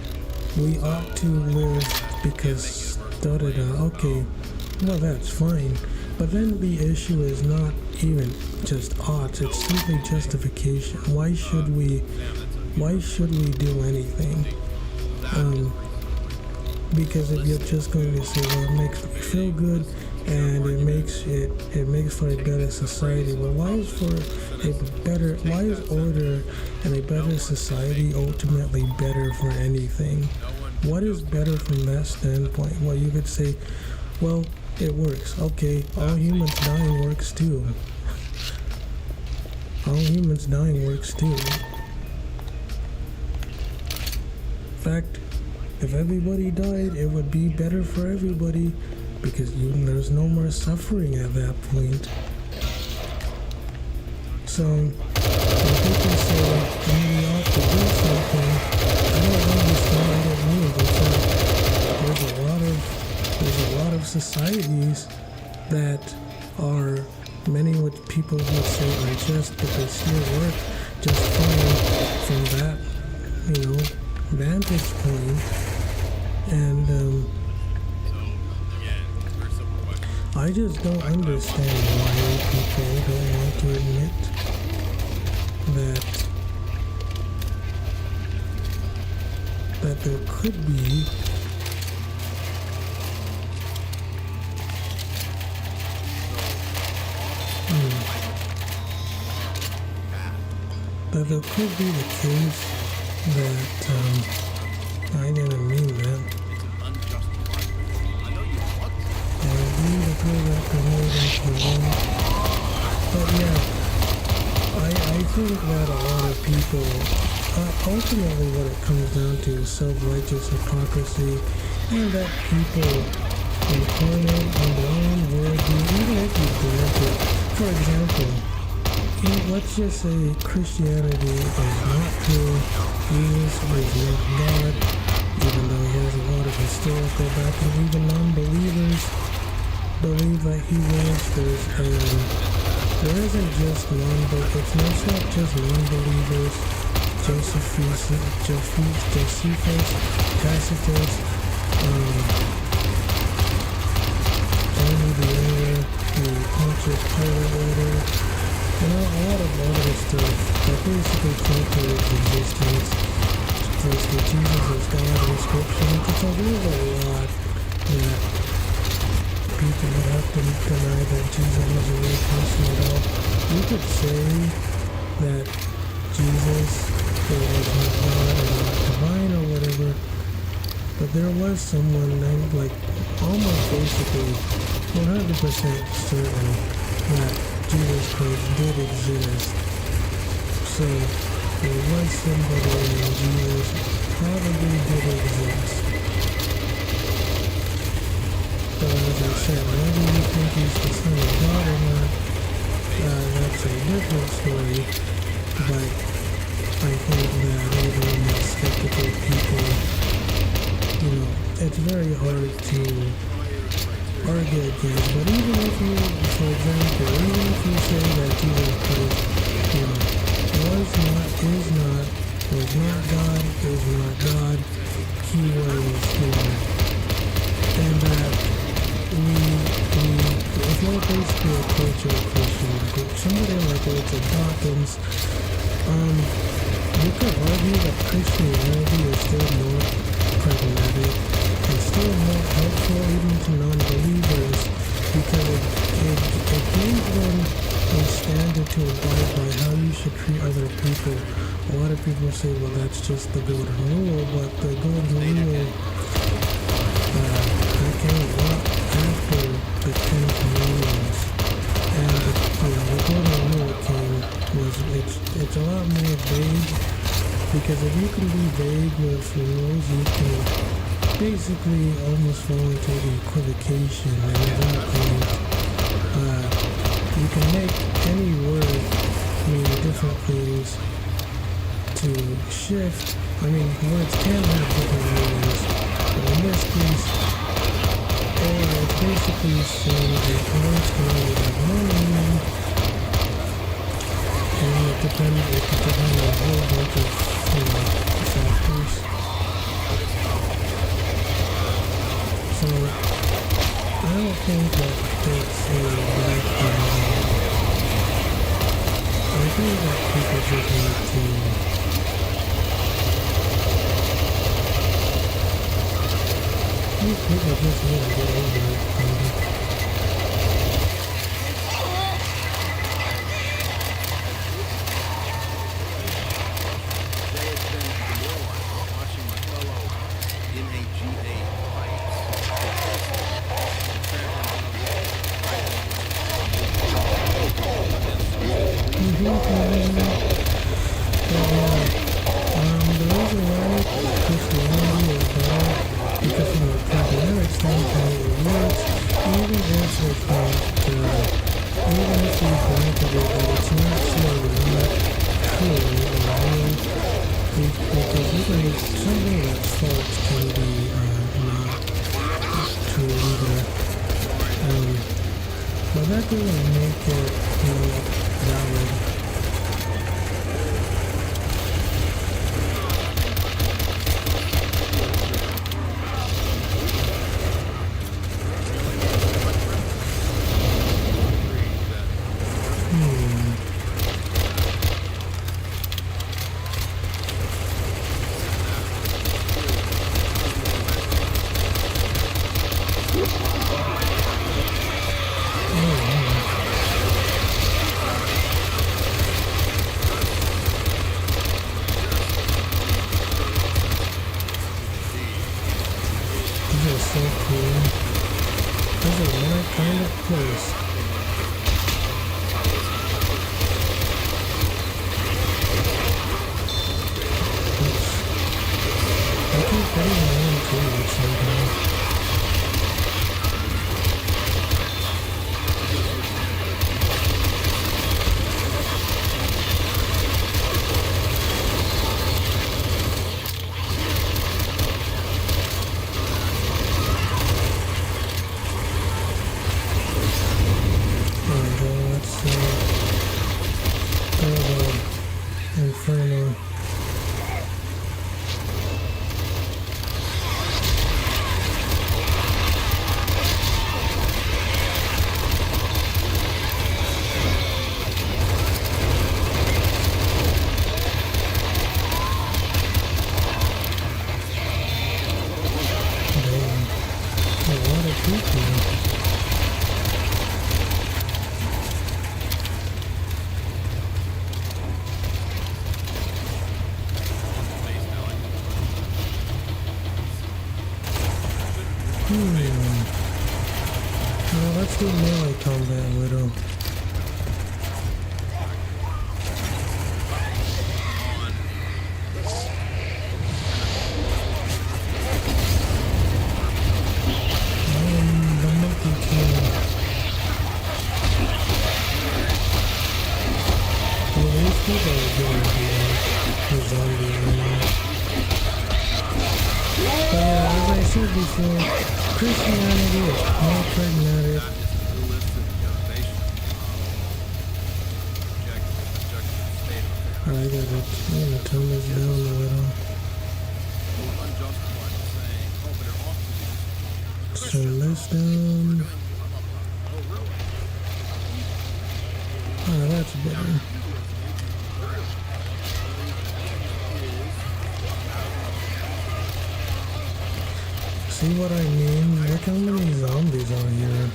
We ought to live because da-da-da. Okay, well, that's fine. But then the issue is not even just oughts, it's simply justification. Why should we do anything? Because if you're just going to say, well, it makes me feel good and it makes for a better society. Well, why is order and a better society ultimately better for anything? What is better from that standpoint? Well, you could say, well, it works. Okay, all humans dying works too. All humans dying works too. In fact, if everybody died, it would be better for everybody because there's no more suffering at that point. So, when people say, we ought to do something, I don't understand what it means. There's a lot of societies that are, many what people would say unjust, but they still work just fine from that, vantage point. And I just don't understand why people don't want to admit that there could be the case that I didn't mean that. I mean to throw that grenade into the room. But yeah, I think that a lot of people, ultimately what it comes down to is self-righteous hypocrisy, and that people incarnate in their own worldview, even if you grant it. For example, let's just say Christianity is not true, Jesus is not God, even though he has a lot of historical backing. Even non-believers believe that he was. There isn't just it's not just non-believers, Josephus, Tacitus, Only the Air, the Pontius Pilate order, and a lot of other stuff that basically come to its existence. First, that Jesus is God in Scripture. So there's a lot that people would have to deny that Jesus was a real person at all. You could say that Jesus was not God or not divine or whatever, but there was someone named, like, almost basically 100% certain that Jesus Christ did exist. So there was somebody named Jesus probably did exist. But as I said, whether you think he's the Son of God or not, that's a different story. But I think that even with skeptical people, it's very hard to argue against. But even if you, for example, even if you say that Jesus Christ, was not God, is not God, he was, and that if you're basically a cultural Christian, like somebody like Richard Dawkins, you could argue that Christianity is still more pragmatic and still more helpful even to non-believers because it gave them a standard to abide by how you should treat other people. A lot of people say, well, that's just the golden rule, but the golden rule came after the Ten Commandments. And the golden rule it's a lot more vague, because if you can be vague with rules, you can basically almost fall into equivocation, and at that point, you can make any word mean different things to shift. I mean, words can have different meanings, but in this case, it's basically saying that words can only have one meaning, and it could depend on a whole bunch of factors. So I don't think that it's a bad thing. I think that people just need to people just need to get over it. The reason why Christianity is better, because from a pragmatic standpoint, it works, even if it's not, even if we granted it that it's not not true or real, because even something that's false can be not true either. But that doesn't make it, valid. So cool. This is my kind of place. I keep putting my own too sometimes. Inferno. Let's do melee combat with him. The monkey king. Well, these people are going to be the zombie army. But yeah, as I said before, Christianity is more pragmatic. Alright, I'm gonna turn this down a little. Let's turn this down. Alright, that's better. See what I mean? Look how many zombies are here.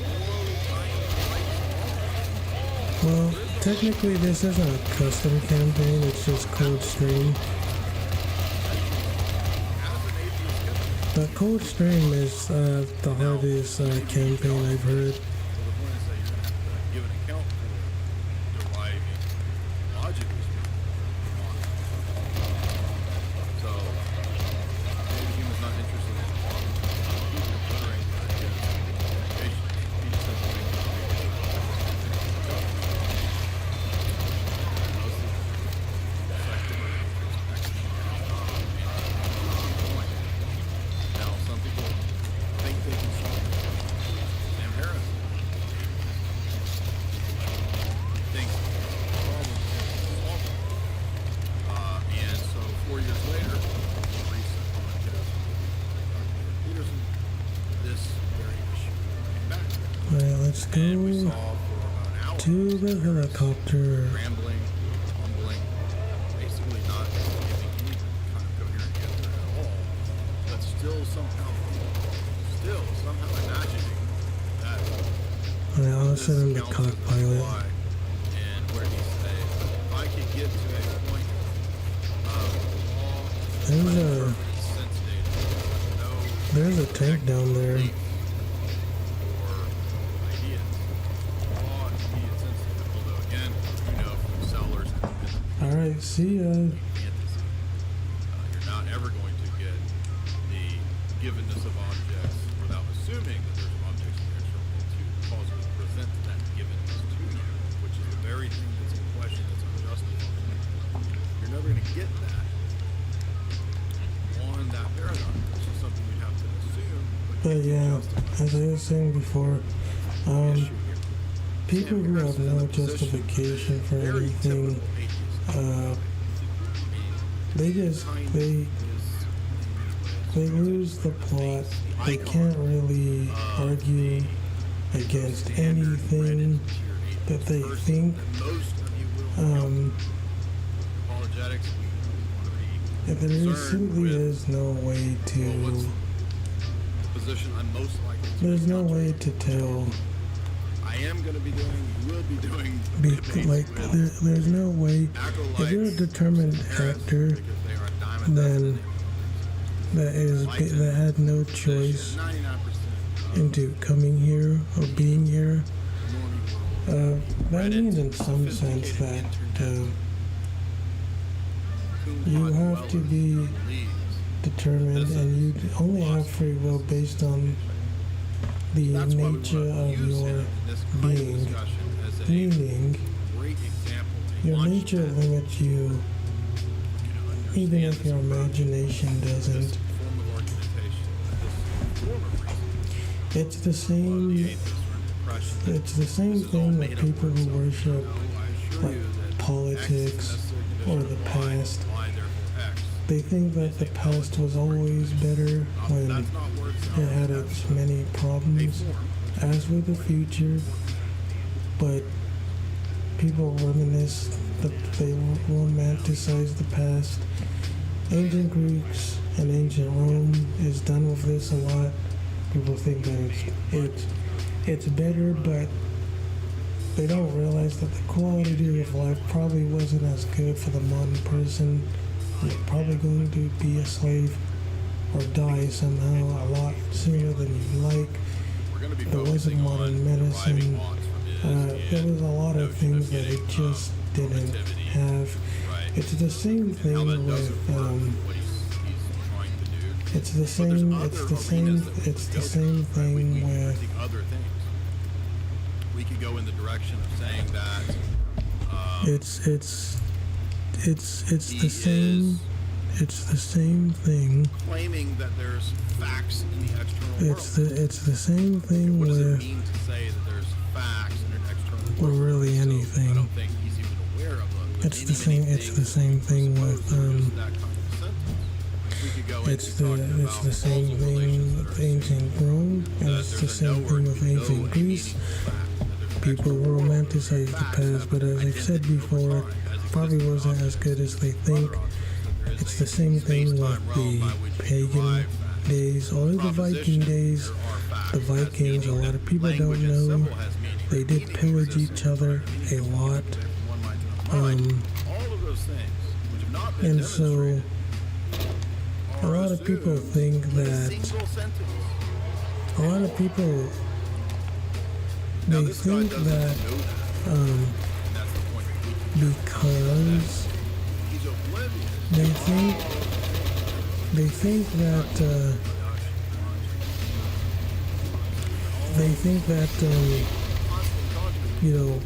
Well, technically this isn't a custom campaign, it's just Coldstream. But Coldstream is the hardest campaign I've heard. Alright, let's go to the helicopter. Rambling, tumbling, basically not giving any kind of coherent answer at all, but still somehow imagining that. Alright, I'll sit in the cockpilot. And where he say, if I could get to a point of there's a tank down there. Alright, see ya. You're not ever going to get the givenness of objects without assuming that there's objects in the external world to cause you to present that givenness to you, which is the very thing that's in question that's unjustified. You're never going to get that on that paradigm, which is something you have to assume. But yeah, as I was saying before, people who have no justification for anything, they lose the plot. They can't really argue against anything that they think. There simply is no way to. There's no way to tell. I am going to be doing, you will be doing. There's no way. If you're a determined actor, then that had no choice into coming here or being here. That means in some sense that you have to be determined, and you only have free will based on the nature of your being, meaning your nature limits you even if your imagination doesn't. It's the same thing with people who worship politics or the past. They think that the past was always better when it had its many problems, as with the future, but people reminisce, they romanticize the past. Ancient Greeks and ancient Rome is done with this a lot. People think that it's better, but they don't realize that the quality of life probably wasn't as good for the modern person. You're probably going to be a slave or die somehow a lot sooner than you like. we're going to be there wasn't focusing modern on deriving medicine. wants from is There and was a lot of notion things that getting, it just didn't normativity, have. right? It's the same And how thing that doesn't with work with what he's trying to do. it's the But there's same other it's the arenas same that we it's could the go same down, right? We thing could with critique other things. We could go in the direction of saying that it's he the same is it's the same thing. claiming that there's facts in the external world. It's the same thing What does it with mean to say that there's facts in an external world? really So anything. I don't think he's even aware of them. It's the same thing with that kind of a sentence. We could go it's into the talking it's about the same causal thing relations that with are ancient Rome, and that it's the there's a same knower thing with who know ancient a Greece. meaningful fact, that there's an People external world where romanticize the facts past, have but as I've said identity over before, time, as probably existing wasn't as objects. good as they Other think. objects, that there is It's a the same thing space-time with realm the by which you pagan derive facts. days or the Viking Proposition, days. there are facts, The has Vikings, a meaning, lot that of people don't language as know, symbol has meaning, they right? did Meaning pillage exists each in other time. Meaning a can be lot. conveyed from one mind to another mind. All of those things, which have not been And so demonstrated, a are lot of people assumed think in a that single sentence. a lot of people Now, they this guy think doesn't that know that, and that's the point that we can because he's oblivious. they think that they think that you know,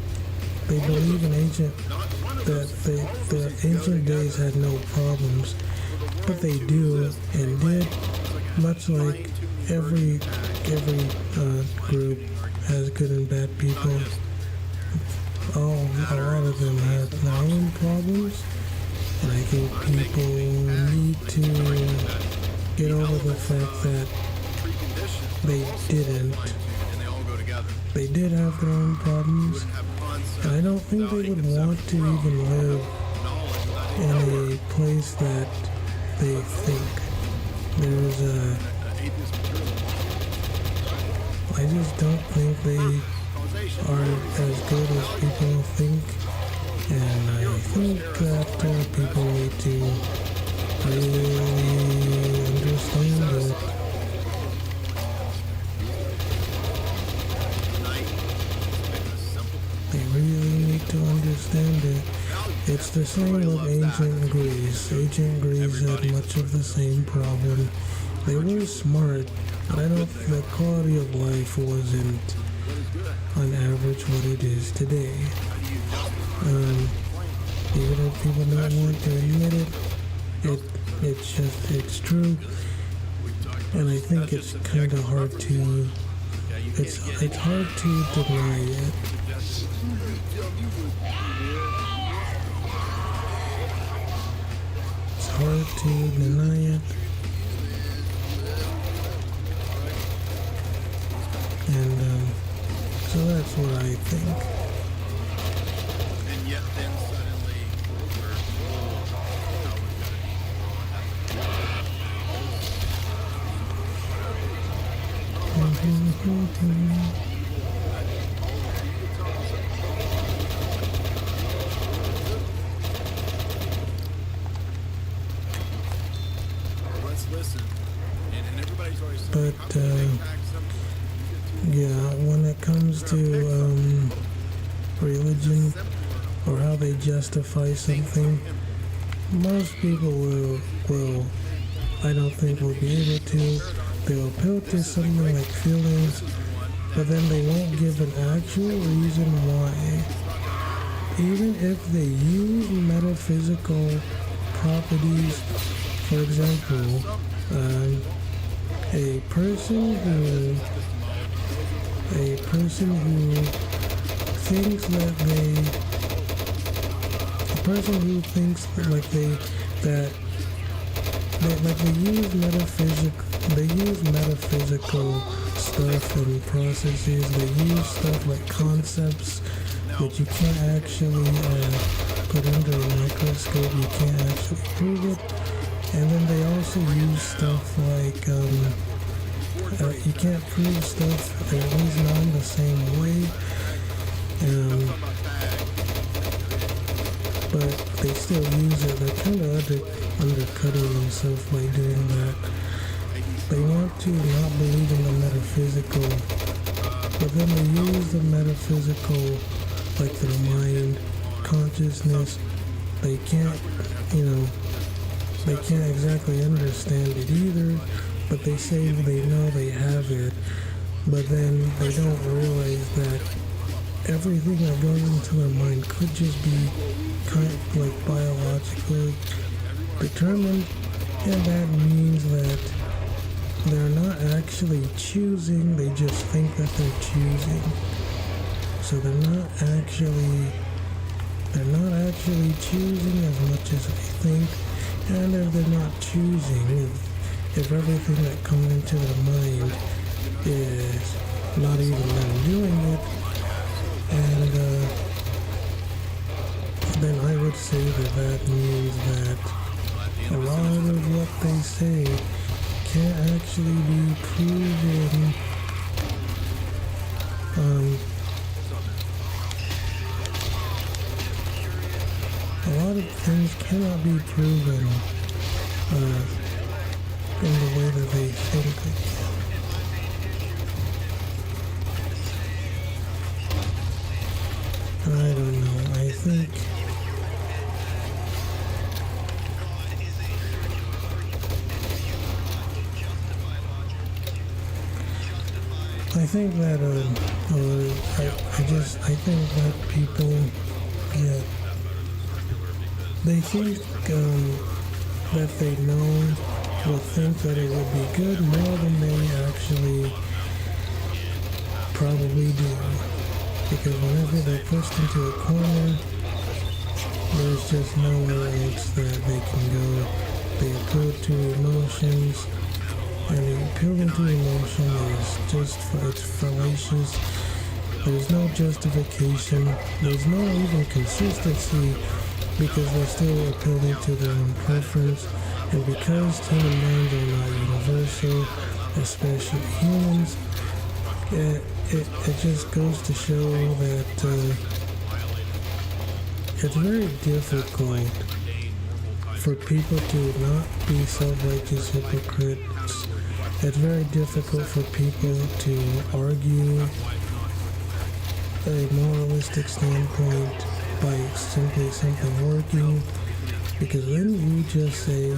they believe in ancient that the ancient days had no problems, but they do and did, much like every group has good and bad people. A lot of them have their own problems, and I think people need to get over the fact that they didn't. And they all go together. They did have their own problems, Wouldn't have concept and I don't think they would want to even live knowledge without in a place that they think there's a. atheist materialism. I just don't think they Causation. are as good as people think, and I think that people need to really understand it. They really need to understand it. It's the same with ancient Greece. Ancient Greece had much of the same problem. They were smart, but I don't. The quality of life wasn't, on average, what it is today. Even if people don't want to admit it, it's true. And I think it's kind of hard to. It's hard to deny it. It's hard to deny it. And so that's what I think. And yet then suddenly we're told how it's going to be. Let's listen. And everybody's always saying, But, how can we make facts simple? Yeah, when it comes to religion or how they justify something, most people will I don't think will be able to. They'll appeal to something like feelings, but then they won't give an actual reason why. Even if they use metaphysical properties, for example, a person who thinks that they use metaphysical stuff and processes. They use stuff like concepts that you can't actually put under a microscope. You can't actually prove it. And then they also use stuff like you can't prove stuff, at least not in the same way. But they still use it. They're kind of undercutting themselves by doing that. They want to not believe in the metaphysical but then they use the metaphysical, like the mind, consciousness. They can't, you know, they can't exactly understand it either, but they say they know they have it, but then they don't realize that everything that goes into their mind could just be kind of like biologically determined, and that means that they're not actually choosing, they just think that they're choosing. So they're not actually choosing as much as they think, and if they're not choosing, if everything that comes into their mind is not even them doing it, and then I would say that means that a lot of what they say can't actually be proven. A lot of things cannot be proven in the way that they think they can. I don't know. I think that I think that people get, they think that they know or think that it would be good more than they actually probably do. Because whenever they're pushed into a corner, there's just nowhere else that they can go. They appeal to emotions, and the appealing to emotion is just it's fallacious. There's no justification. There's no even consistency, because they're still appealing to their own preference. And because human minds are not universal, especially humans, it just goes to show that it's very difficult for people to not be self-righteous hypocrites. It's very difficult for people to argue a moralistic standpoint by simply something working, because then you just say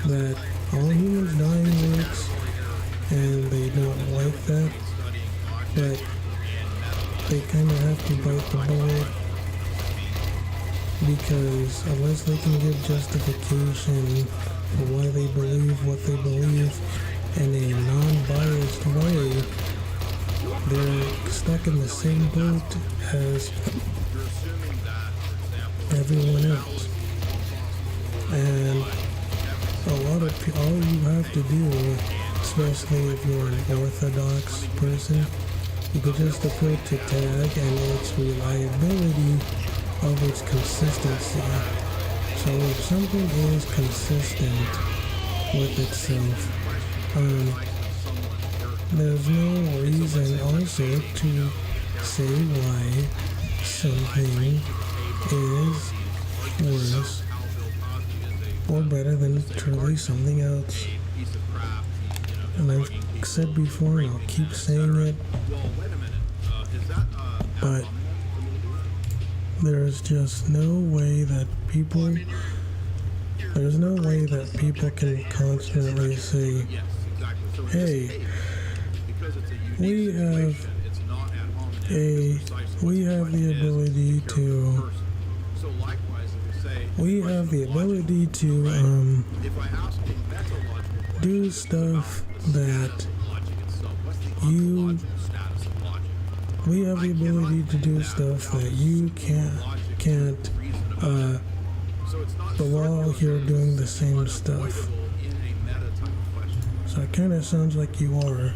that all humans dying works, and they don't like that, but they kind of have to bite the bullet, because unless they can give justification for why they believe what they believe in a non-biased way, they're stuck in the same boat as everyone else. And all you have to do, especially if you're an orthodox person, you could just appeal to tag and its reliability of its consistency. So if something is consistent with itself, there's no reason also to say why something is worse or better than truly something else. And I've said before, and I'll keep saying it, but there's just no way that people can constantly say, hey, we have the ability to do stuff that you can't but we're all here doing the same stuff. So it kind of sounds like you are.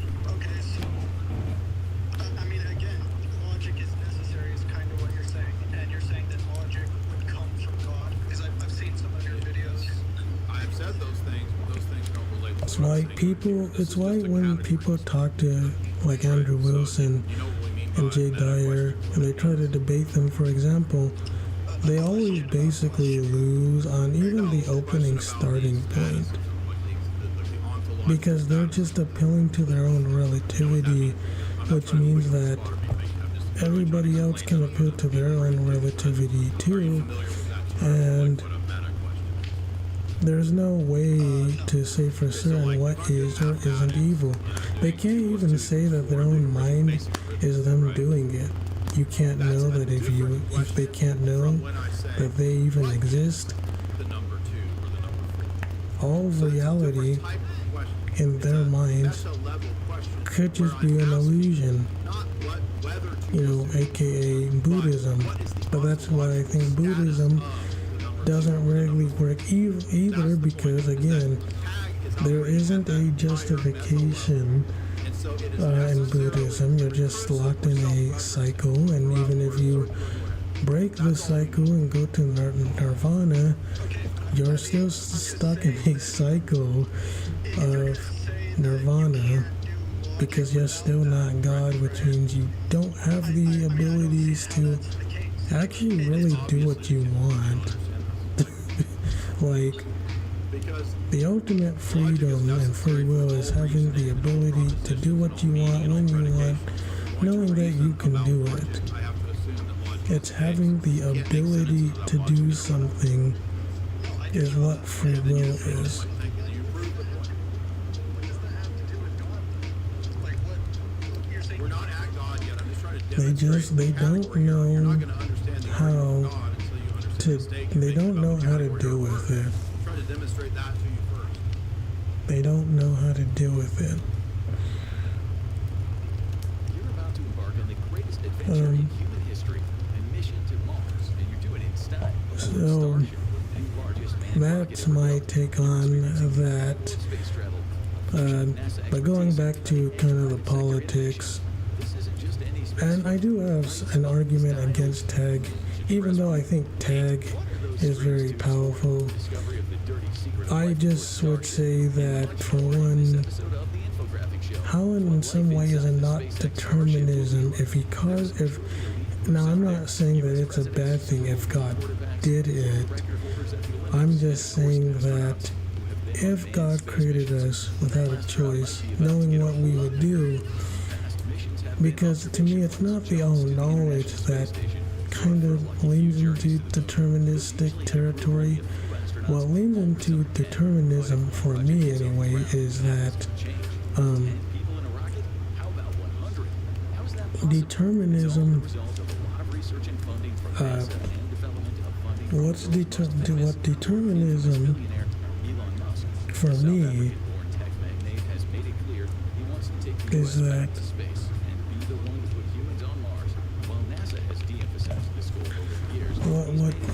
It's why when people talk to like Andrew Wilson and Jay Dyer and they try to debate them, for example, they always basically lose on even the opening starting point, because they're just appealing to their own relativity which means that everybody else can appeal to their own relativity too, and there's no way to say for certain what is or isn't evil. They can't even say that their own mind is them doing it. You can't know that if they can't know that they even exist. All reality in their minds could just be an illusion, aka Buddhism. But that's why I think Buddhism doesn't really work either, because again, there isn't a justification in Buddhism. You're just locked in a cycle, and even if you break the cycle and go to nirvana, you're still stuck in a cycle of nirvana, because you're still not God, which means you don't have the abilities to actually really do what you want. Like, the ultimate freedom and free will is having the ability to do what you want when you want, knowing that you can do it. It's having the ability to do something is what free will is. They don't know how to deal with it. They don't know how to deal with it. You're about to embark on the greatest adventure in human history, a mission to Mars, and you're doing it in style. So that's my take on that. But going back to kind of the politics, and I do have an argument against tag, even though I think tag is very powerful. I just would say that, for one, how in some way is it not determinism? Now I'm not saying that it's a bad thing if God did it. I'm just saying that if God created us without a choice, knowing what we would do, because to me it's not the all knowledge that kind of leans into deterministic territory. What leans into determinism, for me anyway, is that determinism, what determinism for me is that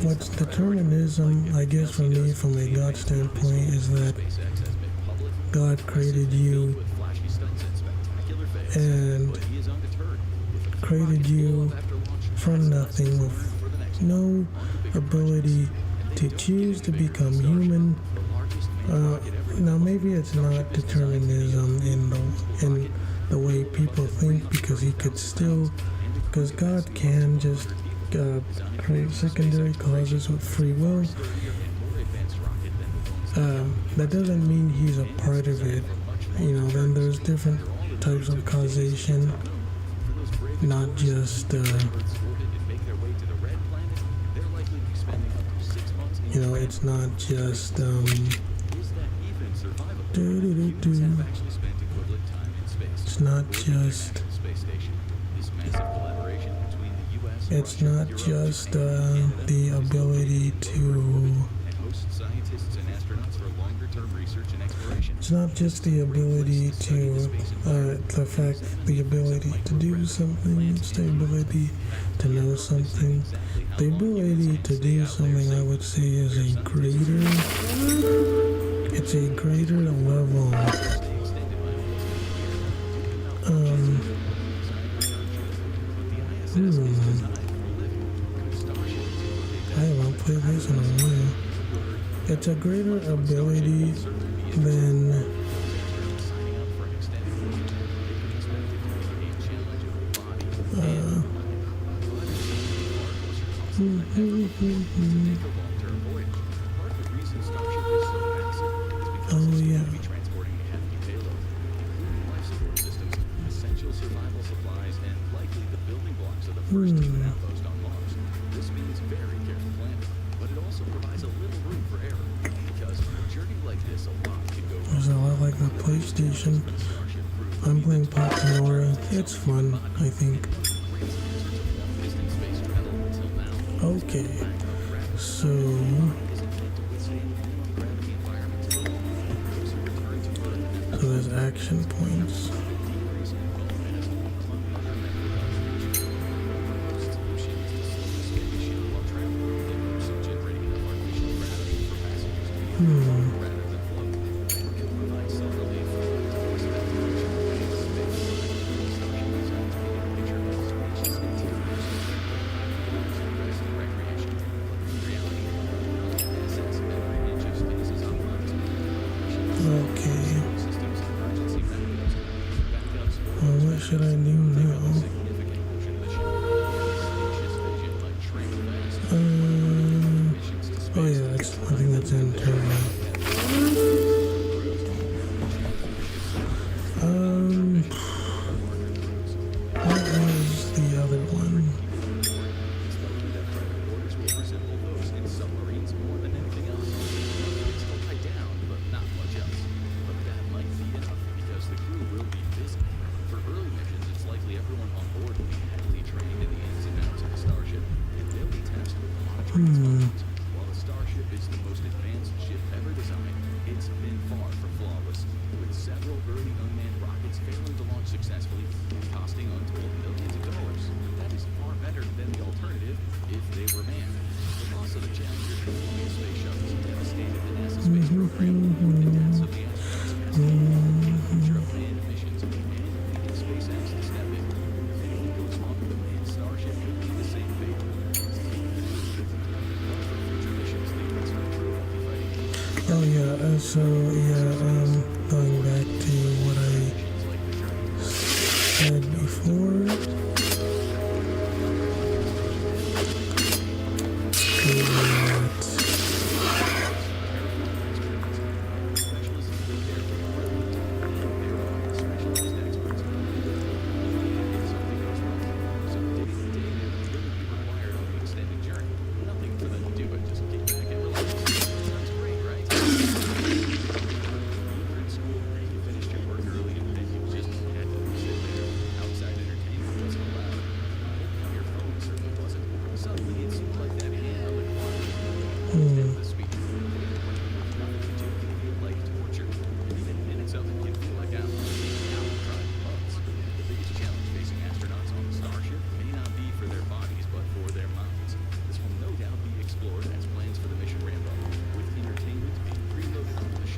what's determinism, I guess, for me, from a God standpoint, is that God created you and created you from nothing, with no ability to choose to become human. Now maybe it's not determinism in the way people think, because because God can just create secondary causes with free will. That doesn't mean he's a part of it. Then there's different types of causation, not just it's not just it's not just the ability to. It's not just the ability to, the ability to do something. It's the ability to know something. The ability to do something, I would say, is a greater level. I haven't played this in a while. It's a greater ability than blocks are the first human outpost on Mars. This means very careful planning, but it also provides a little room for error. Because on a journey like this, a lot can go wrong. It's a lot like the PlayStation. Starship crew I'm playing Patinora. It's fun, I think. long-distance space travel until now. Okay, so there's action points. Okay, well, what should I do now? Oh yeah, I think that's in turn. What was the other one? While the Starship is the most advanced ship ever designed, it's been far from flawless, with several early unmanned rockets failing to launch successfully and costing untold millions of dollars. That is far better than the alternative if they were manned. The loss of the Challenger and Columbia space shuttles devastated the NASA space program, with the deaths of the astronauts cascading. The future of manned missions and needed SpaceX to step in. If anything goes wrong with the manned Starship, could be the same fate. Oh yeah, going back to what I said before.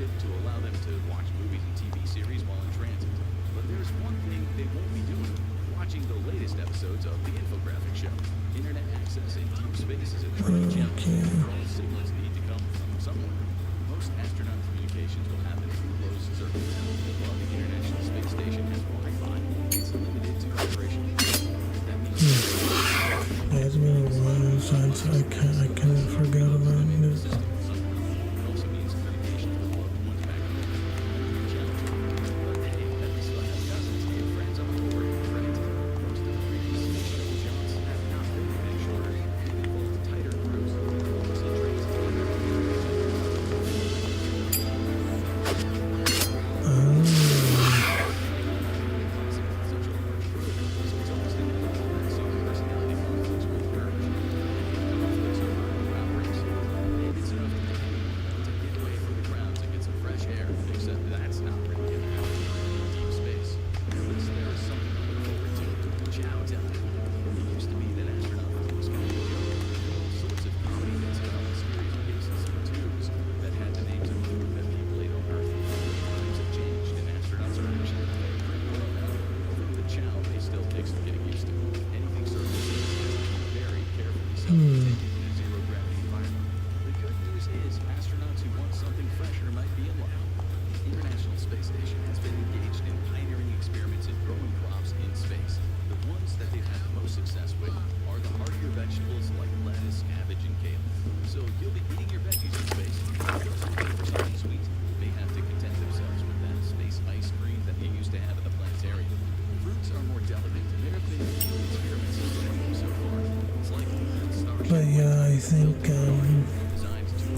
To allow them to watch movies and TV series while in transit. But there's one thing they won't be doing: watching the latest episodes of the infographic show. Internet access in deep space is a training challenge. All signals need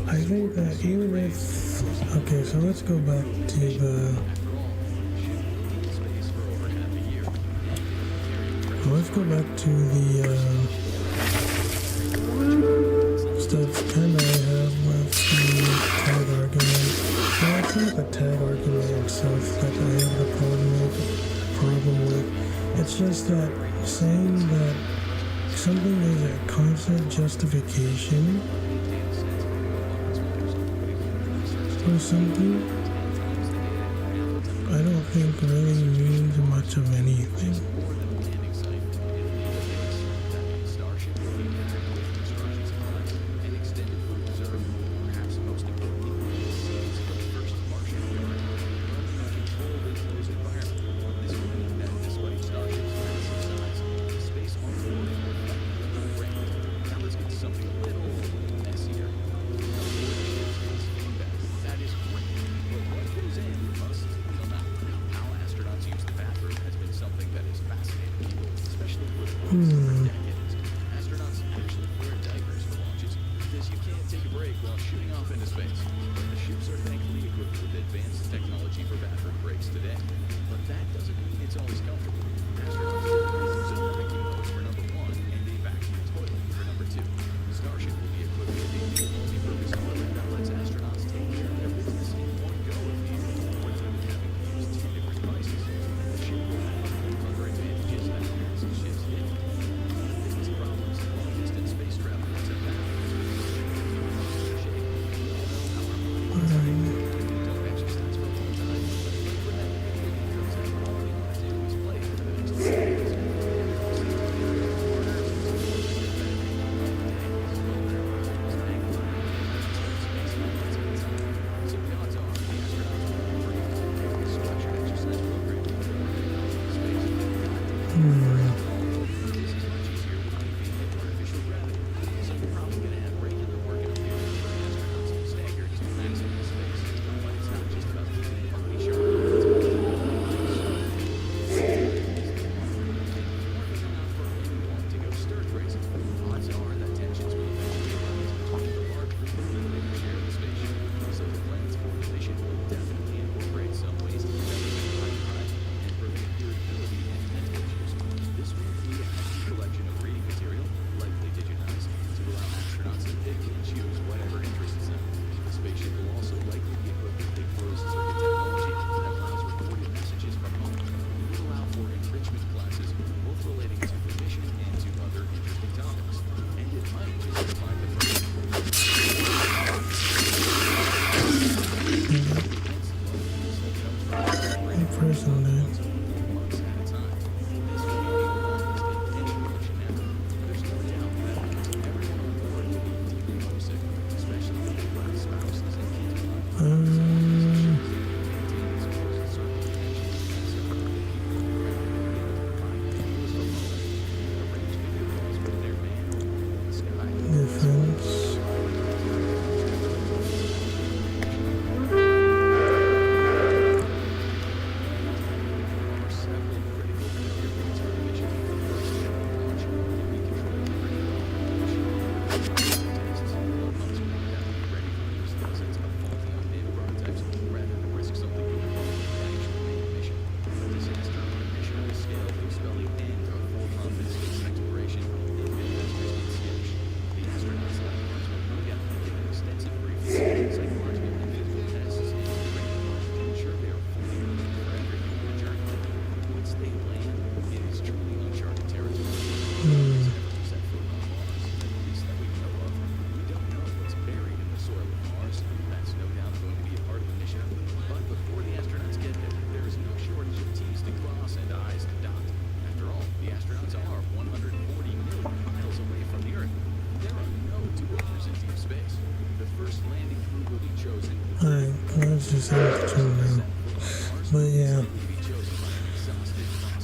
I think that even if okay, so let's go back to the let's go back to the stuff kind of I have with the tag argument. Well, it's not the tag argument itself that I have the problem with. It's just that saying that something is a constant justification for something, I don't think really means much of anything. Astronauts actually wear diapers for launches because you can't take a break while shooting off into space. The ships are thankfully equipped with advanced technology for bathroom breaks today, but that doesn't mean it's always comfortable. Astronauts typically use a vacuum hose for number one and a vacuum toilet for number two. Starship will be equipped with a new multi-purpose toilet that lets astronauts take care of their business in one go if needed, rather than having to use two different devices. The ship will have other advantages that advanced ships did. Problems in long-distance space travel to don't exercise for a long time, but when that comes out, all we want to do is play for the next 2 days. So the odds are the astronauts will agree with a structured exercise program. Let's just end the show now. But yeah,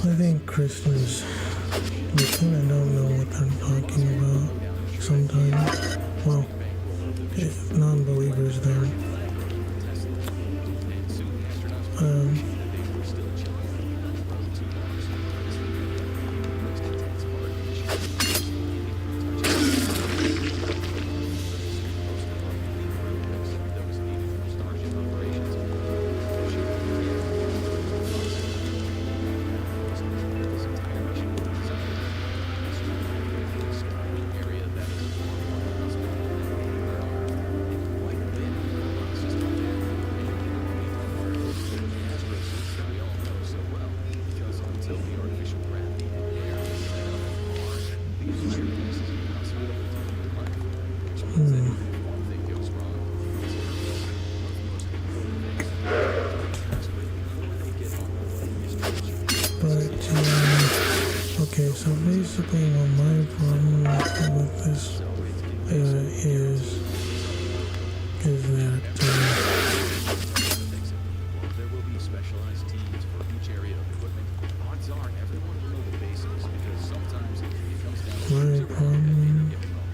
I think Christians, they kind of don't know what they're talking about sometimes. Well, non-believers there. basically what my problem with this is that While there will be specialized teams for each area of equipment, odds are everyone will know the basics because sometimes it comes down to my problem. giving up.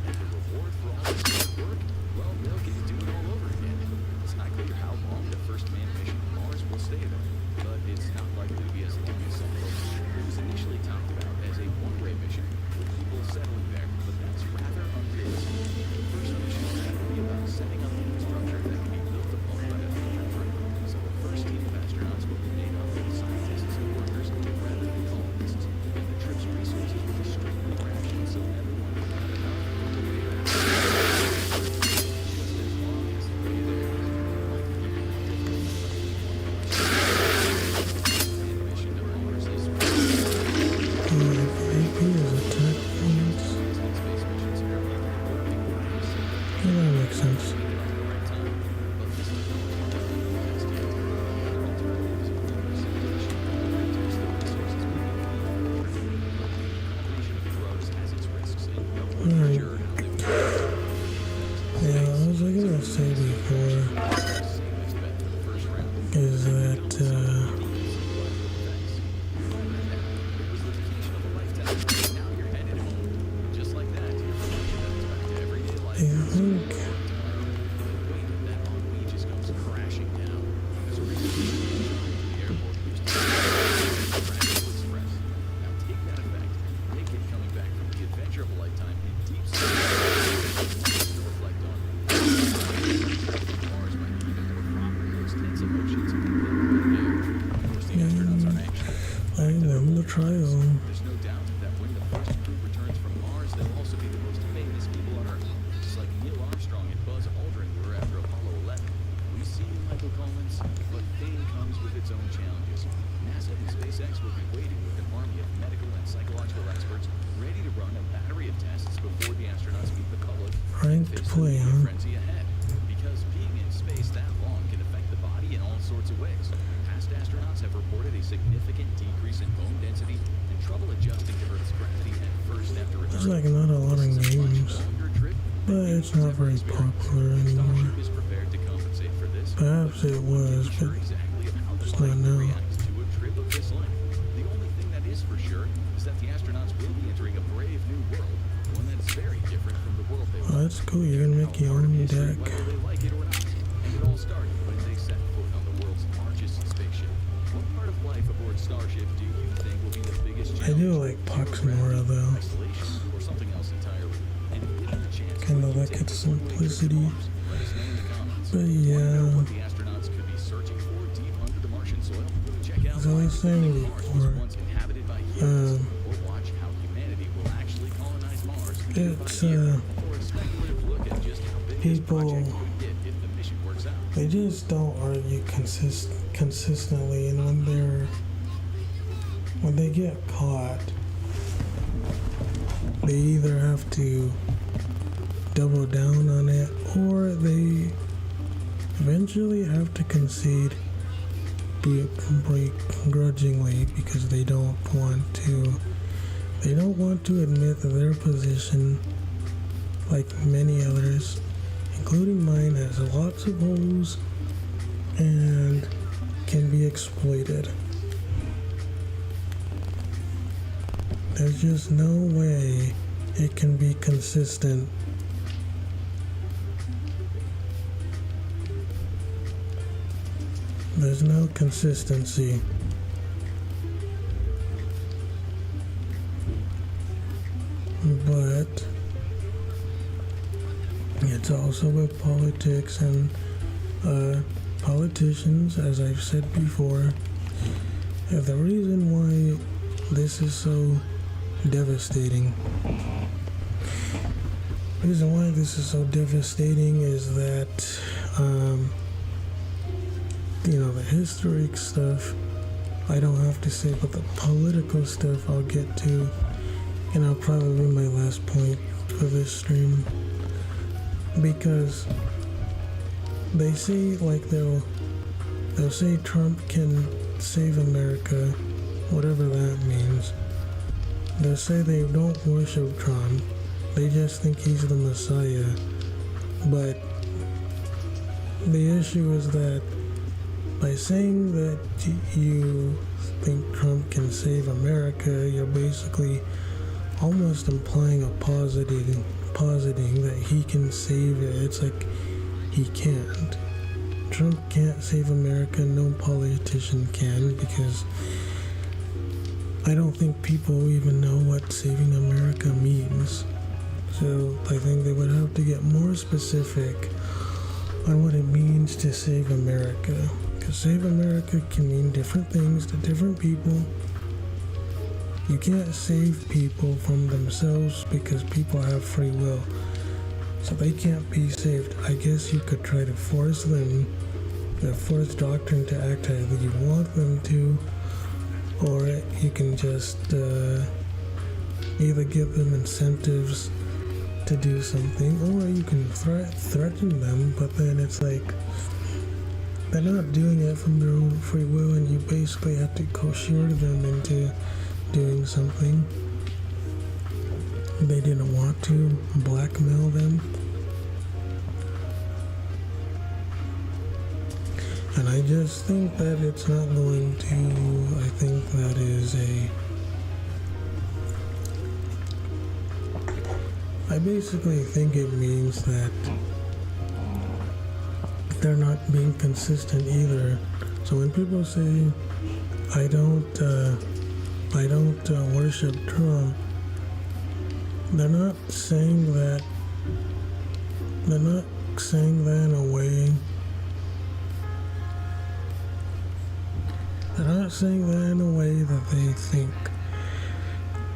And the reward for all this hard work, well, they'll get to do it all over again. It's not clear how long the first manned mission to Mars will stay there, but it's not likely to be as long as some folks. It was initially talked about as a one-way mission with people settling there, but that's rather unrealistic. The first mission is going to be about setting up infrastructure that can be built upon by a future trip. So the first team of astronauts will be made up of scientists and workers rather than colonists. And the trip's resources will be strictly rationed so everyone will have enough on the way back. Just as long as the way there is like the mission to Mars is AP is attack points. space missions are really working Yeah, that makes sense. Alright. Yeah, I was gonna say before is that I think I am the trial. There's no doubt that when the first crew returns from Mars, they'll also be the most famous people on Earth. Just like Neil Armstrong and Buzz Aldrin were after Apollo 11. We see you, Michael Collins, but fame comes with its own challenges. NASA and SpaceX will be waiting with an army of medical and psychological experts ready to run a battery of tests before the astronauts meet the public. Ranked Face play, the huh? frenzy ahead. Because being in space that long can affect the body in all sorts of ways. Past astronauts have reported a significant decrease in bone density and trouble adjusting to Earth's gravity at first after There's return. like not a lot of This is a much games, longer trip but than it's not very popular anymore. Starship is prepared to compensate for this. Perhaps it was, but Sure exactly of how the it's body not now. reacts to a trip of this length. The only thing that is for sure is that the astronauts will be entering a brave new world, one that's very different from the world they Oh, that's cool. You can make your own deck. whether they like it or not. And it all started when they set foot on the world's largest spaceship. What part of life aboard Starship do you think will be the biggest I challenge? do like Poxmora though. Isolation or something else entirely? And if given the chance, Kind of would you like take its the one-way trip to simplicity. Mars? Let us know in the comments. But Want to know yeah, what the astronauts could be searching for deep under the Martian soil? Check out as I was saying Mars was before, once inhabited by humans, or watch how humanity will actually colonize Mars year by it's year, or a speculative look at just how big this people, project could get if the mission works out. they just don't argue consistently, and when they get caught, they either have to double down on it or they eventually have to concede begrudgingly because they don't want to admit that their position, like many others, including mine, has lots of holes and can be exploited. There's just no way it can be consistent. There's no consistency. But it's also with politics and politicians, as I've said before. The reason why this is so devastating. The reason why this is so devastating is that, the historic stuff I don't have to say, but the political stuff I'll get to, and I'll probably be my last point for this stream. Because they say, like, they'll say Trump can save America, whatever that means. They say they don't worship Trump. They just think he's the Messiah. But the issue is that by saying that you think Trump can save America, you're basically almost implying a positing that he can save it. It's like he can't. Trump can't save America. No politician can, because I don't think people even know what saving America means. So I think they would have to get more specific on what it means to save America. Because save America can mean different things to different people. You can't save people from themselves because people have free will. So they can't be saved. I guess you could try to force them, force doctrine to act how you want them to, or you can just either give them incentives to do something, or you can threaten them, but then it's like they're not doing it from their own free will, and you basically have to coerce them into doing something they didn't want to, blackmail them. And I just think that it's not going to, I think that is I basically think it means that they're not being consistent either. So when people say, I don't worship Trump, they're not saying that in a way. They're not saying that in a way that they think.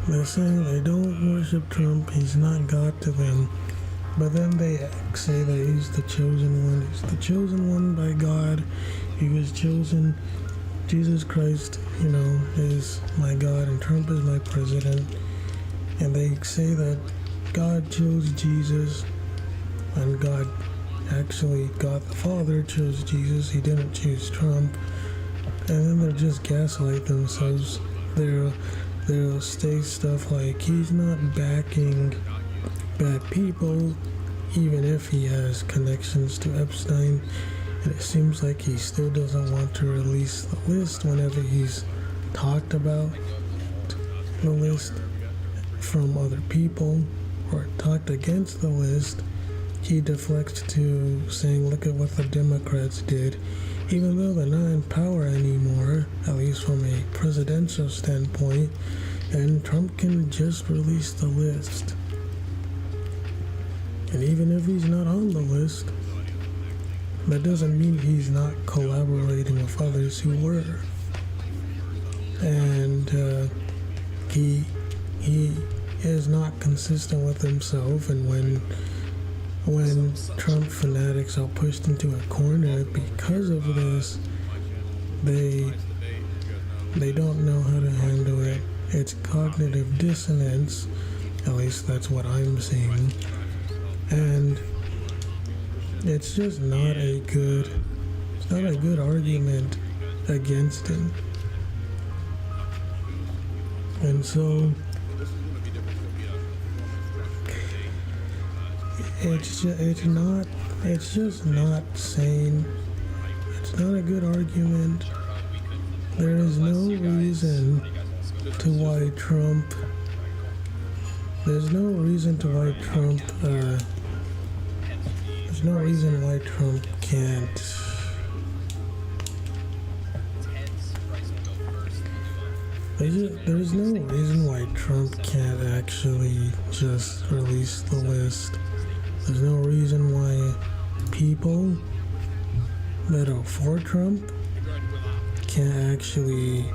They're saying they don't worship Trump, he's not God to them. But then they say that he's the chosen one. He's the chosen one by God. He was chosen. Jesus Christ, is my God, and Trump is my president. And they say that God chose Jesus, and God the Father chose Jesus. He didn't choose Trump. And then they're just gaslight themselves. They'll say stuff like, he's not backing bad people, even if he has connections to Epstein. And it seems like he still doesn't want to release the list whenever he's talked about the list from other people or talked against the list. He deflects to saying, look at what the Democrats did. Even though they're not in power anymore, at least from a presidential standpoint, and Trump can just release the list. And even if he's not on the list, that doesn't mean he's not collaborating with others who were. And he is not consistent with himself, and when Trump fanatics are pushed into a corner because of this, they don't know how to handle it. It's cognitive dissonance, at least that's what I'm seeing, and it's just not a good argument against him. And so it's just not sane. It's not a good argument. There is no reason to why Trump. There's no reason why Trump can't. There's no reason why Trump can't actually just release the list. There's no reason why people that are for Trump can't actually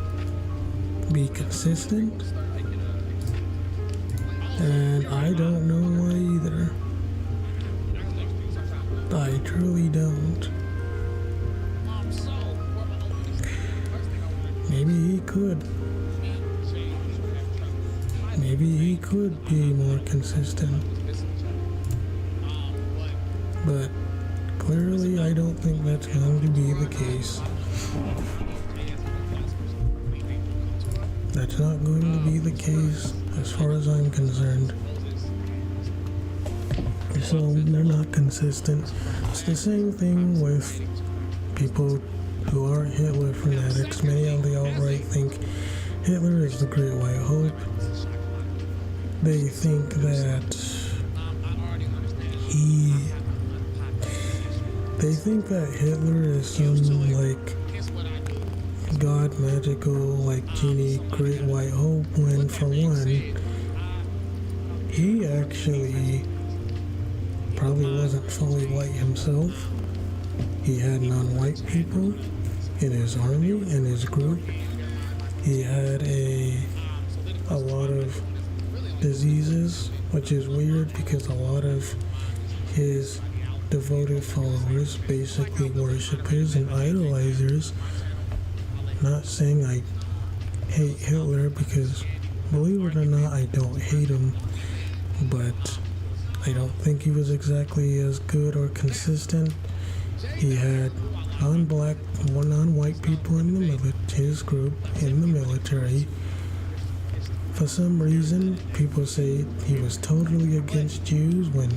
be consistent. And I don't know why either. I truly don't. Maybe he could. Maybe he could be more consistent. But clearly I don't think that's going to be the case. That's not going to be the case. as far as I'm concerned. So they're not consistent. It's the same thing with people who aren't Hitler fanatics. Many on the alt-right think Hitler is the Great White Hope. They think that Hitler is some like god magical like genie Great White Hope, when for one he actually probably wasn't fully white himself. He had non-white people in his army, in his group. He had a lot of diseases, which is weird because a lot of his devoted followers basically worship his and idolizers. Not saying I hate Hitler, because believe it or not, I don't hate him, but I don't think he was exactly as good or consistent. He had non-black, non-white people in his group in the military. For some reason, people say he was totally against Jews when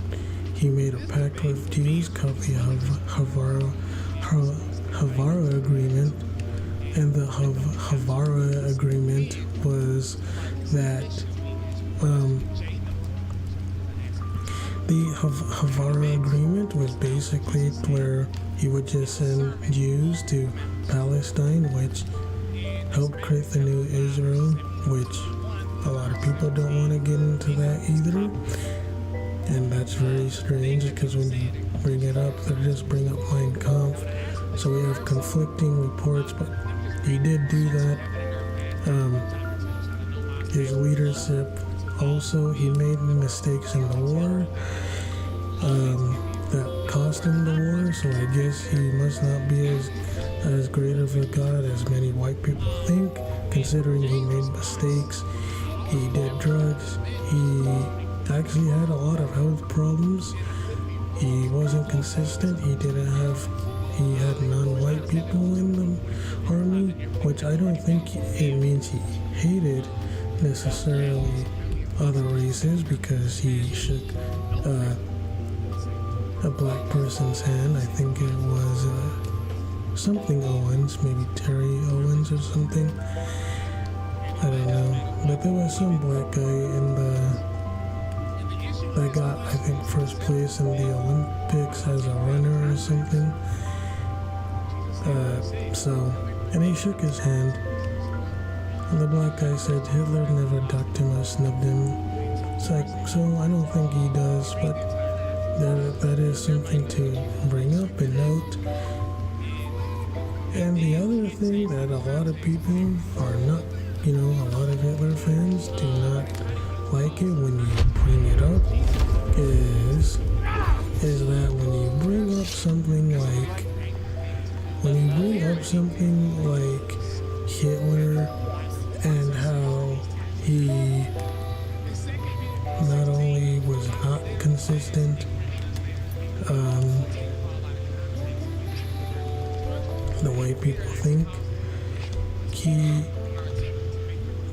he made a pact with Jews called the Havara Agreement. And the Havara Agreement was that the Havara Agreement was basically where he would just send Jews to Palestine, which helped create the new Israel, which a lot of people don't want to get into that either. And that's very strange, because when you bring it up, they just bring up Mein Kampf. So we have conflicting reports, but he did do that. His leadership also, he made mistakes in the war that cost him the war, so I guess he must not be as great of a god as many white people think, considering he made mistakes. He did drugs. He actually had a lot of health problems. He wasn't consistent. He had non-white people in the army, which I don't think it means he hated necessarily other races, because he shook a black person's hand. I think it was something Owens, maybe Terry Owens or something. I don't know. But there was some black guy that got, I think, first place in the Olympics as a runner or something. And he shook his hand. And the black guy said Hitler never ducked him or snubbed him. It's like, so I don't think he does, but that is something to bring up and note. And the other thing that a lot of people are not, a lot of Hitler fans do not like it when you bring it up, is that when you bring up something like Hitler and how he not only was not consistent, the way people think, he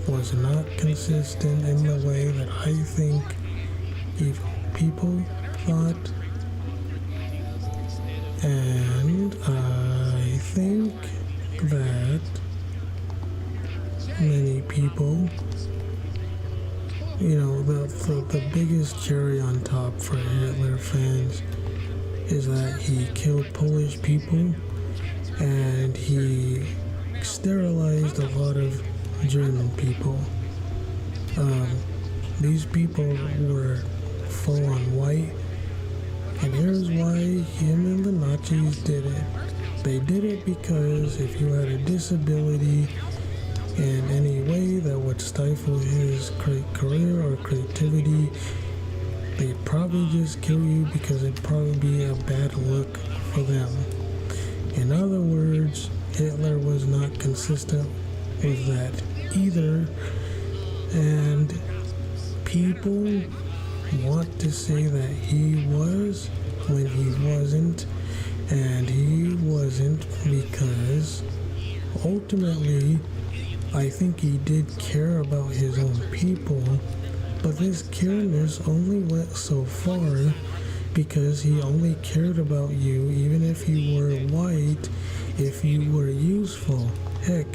was not consistent in the way that I think people thought, and I think that many people, the biggest cherry on top for Hitler fans is that he killed Polish people and he sterilized a lot of German people. These people were full on white, and here's why him and the Nazis did it. They did it because if you had a disability in any way that would stifle his great career or creativity, they'd probably just kill you because it'd probably be a bad look for them. In other words, Hitler was not consistent with that either, and people want to say that he was when he wasn't, and he wasn't because ultimately I think he did care about his own people, but this careness only went so far because he only cared about you even if you were white, if you were useful. Heck,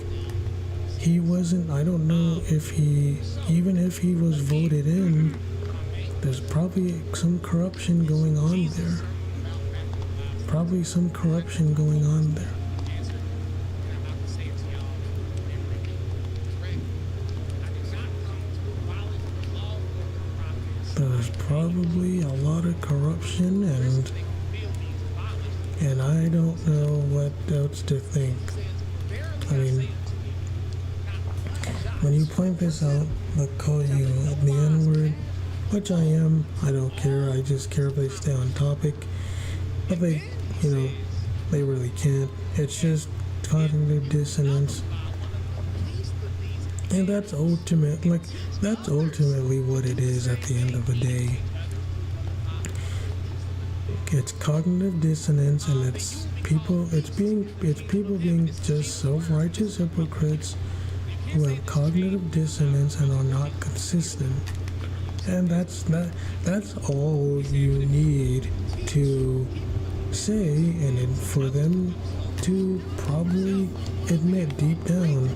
he wasn't, I don't know if even if he was voted in, there's probably some corruption going on there. Probably some corruption going on there. There's probably a lot of corruption, and I don't know what else to think. I mean, when you point this out, they'll call you the N-word, which I am. I don't care. I just care if they stay on topic. But they really can't. It's just cognitive dissonance. And that's ultimately what it is at the end of the day. It's cognitive dissonance, and it's people being just self-righteous hypocrites who have cognitive dissonance and are not consistent. And that's all you need to say, and then for them to probably admit deep down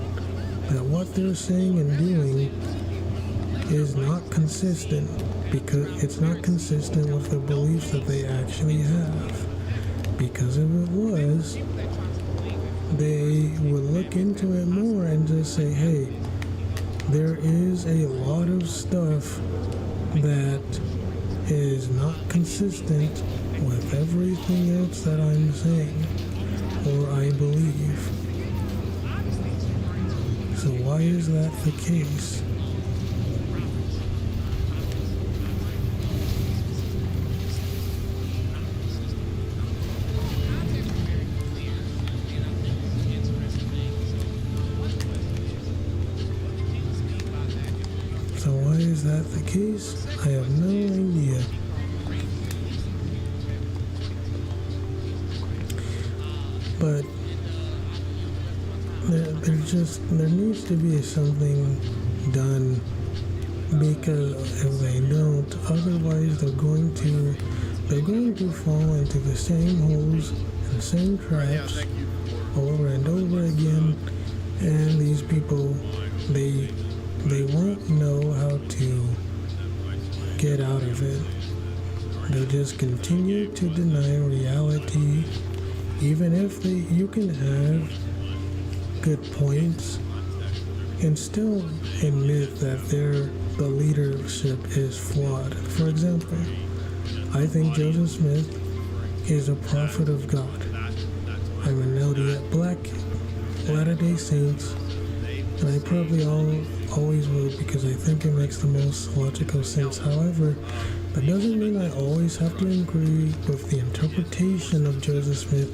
that what they're saying and doing is not consistent, because it's not consistent with the beliefs that they actually have. Because if it was, they would look into it more and just say, hey, there is a lot of stuff that is not consistent with everything else that I'm saying or I believe. So why is that the case? So why is that the case? I have no idea. But there needs to be something done, because if they don't, otherwise they're going to fall into the same holes and same traps over and over again, and these people they won't know how to get out of it. They just continue to deny reality, even if you can have good points and still admit that the leadership is flawed. For example, I think Joseph Smith is a prophet of God. I'm an LDS Black Latter-day Saints, and I probably always will, because I think it makes the most logical sense. However, that doesn't mean I always have to agree with the interpretation of Joseph Smith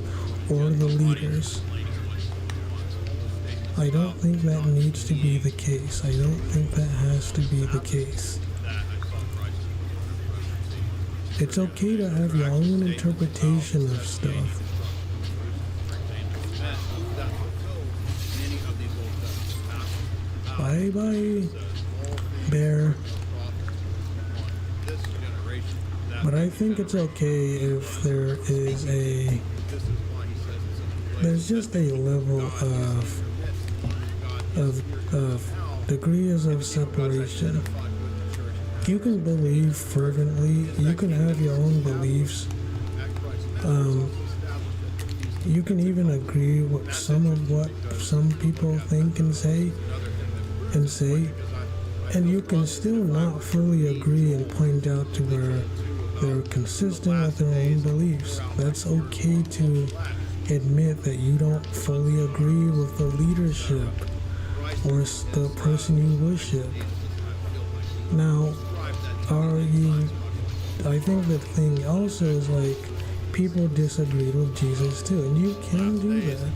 or the leaders. I don't think that needs to be the case. I don't think that has to be the case. It's okay to have your own interpretation of stuff. Bye-bye, Bear. But I think it's okay if there's just a level of degrees of separation. You can believe fervently, you can have your own beliefs, you can even agree with some of what some people think and say, and you can still not fully agree and point out to where they're consistent with their own beliefs. That's okay to admit that you don't fully agree with the leadership or the person you worship. Now, I think the thing also is, like, people disagreed with Jesus too, and you can do that.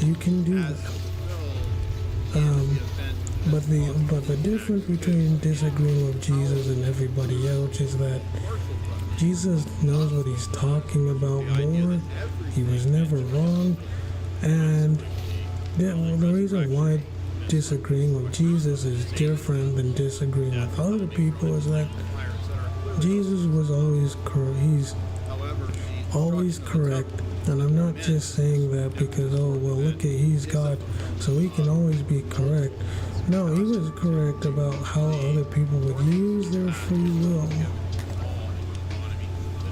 You can do that. But the difference between disagreeing with Jesus and everybody else is that Jesus knows what he's talking about more. He was never wrong, and the reason why disagreeing with Jesus is different than disagreeing with other people is that Jesus was always correct. He's always correct. And I'm not just saying that because, oh, well, look at, he's God, so he can always be correct. No, he was correct about how other people would use their free will.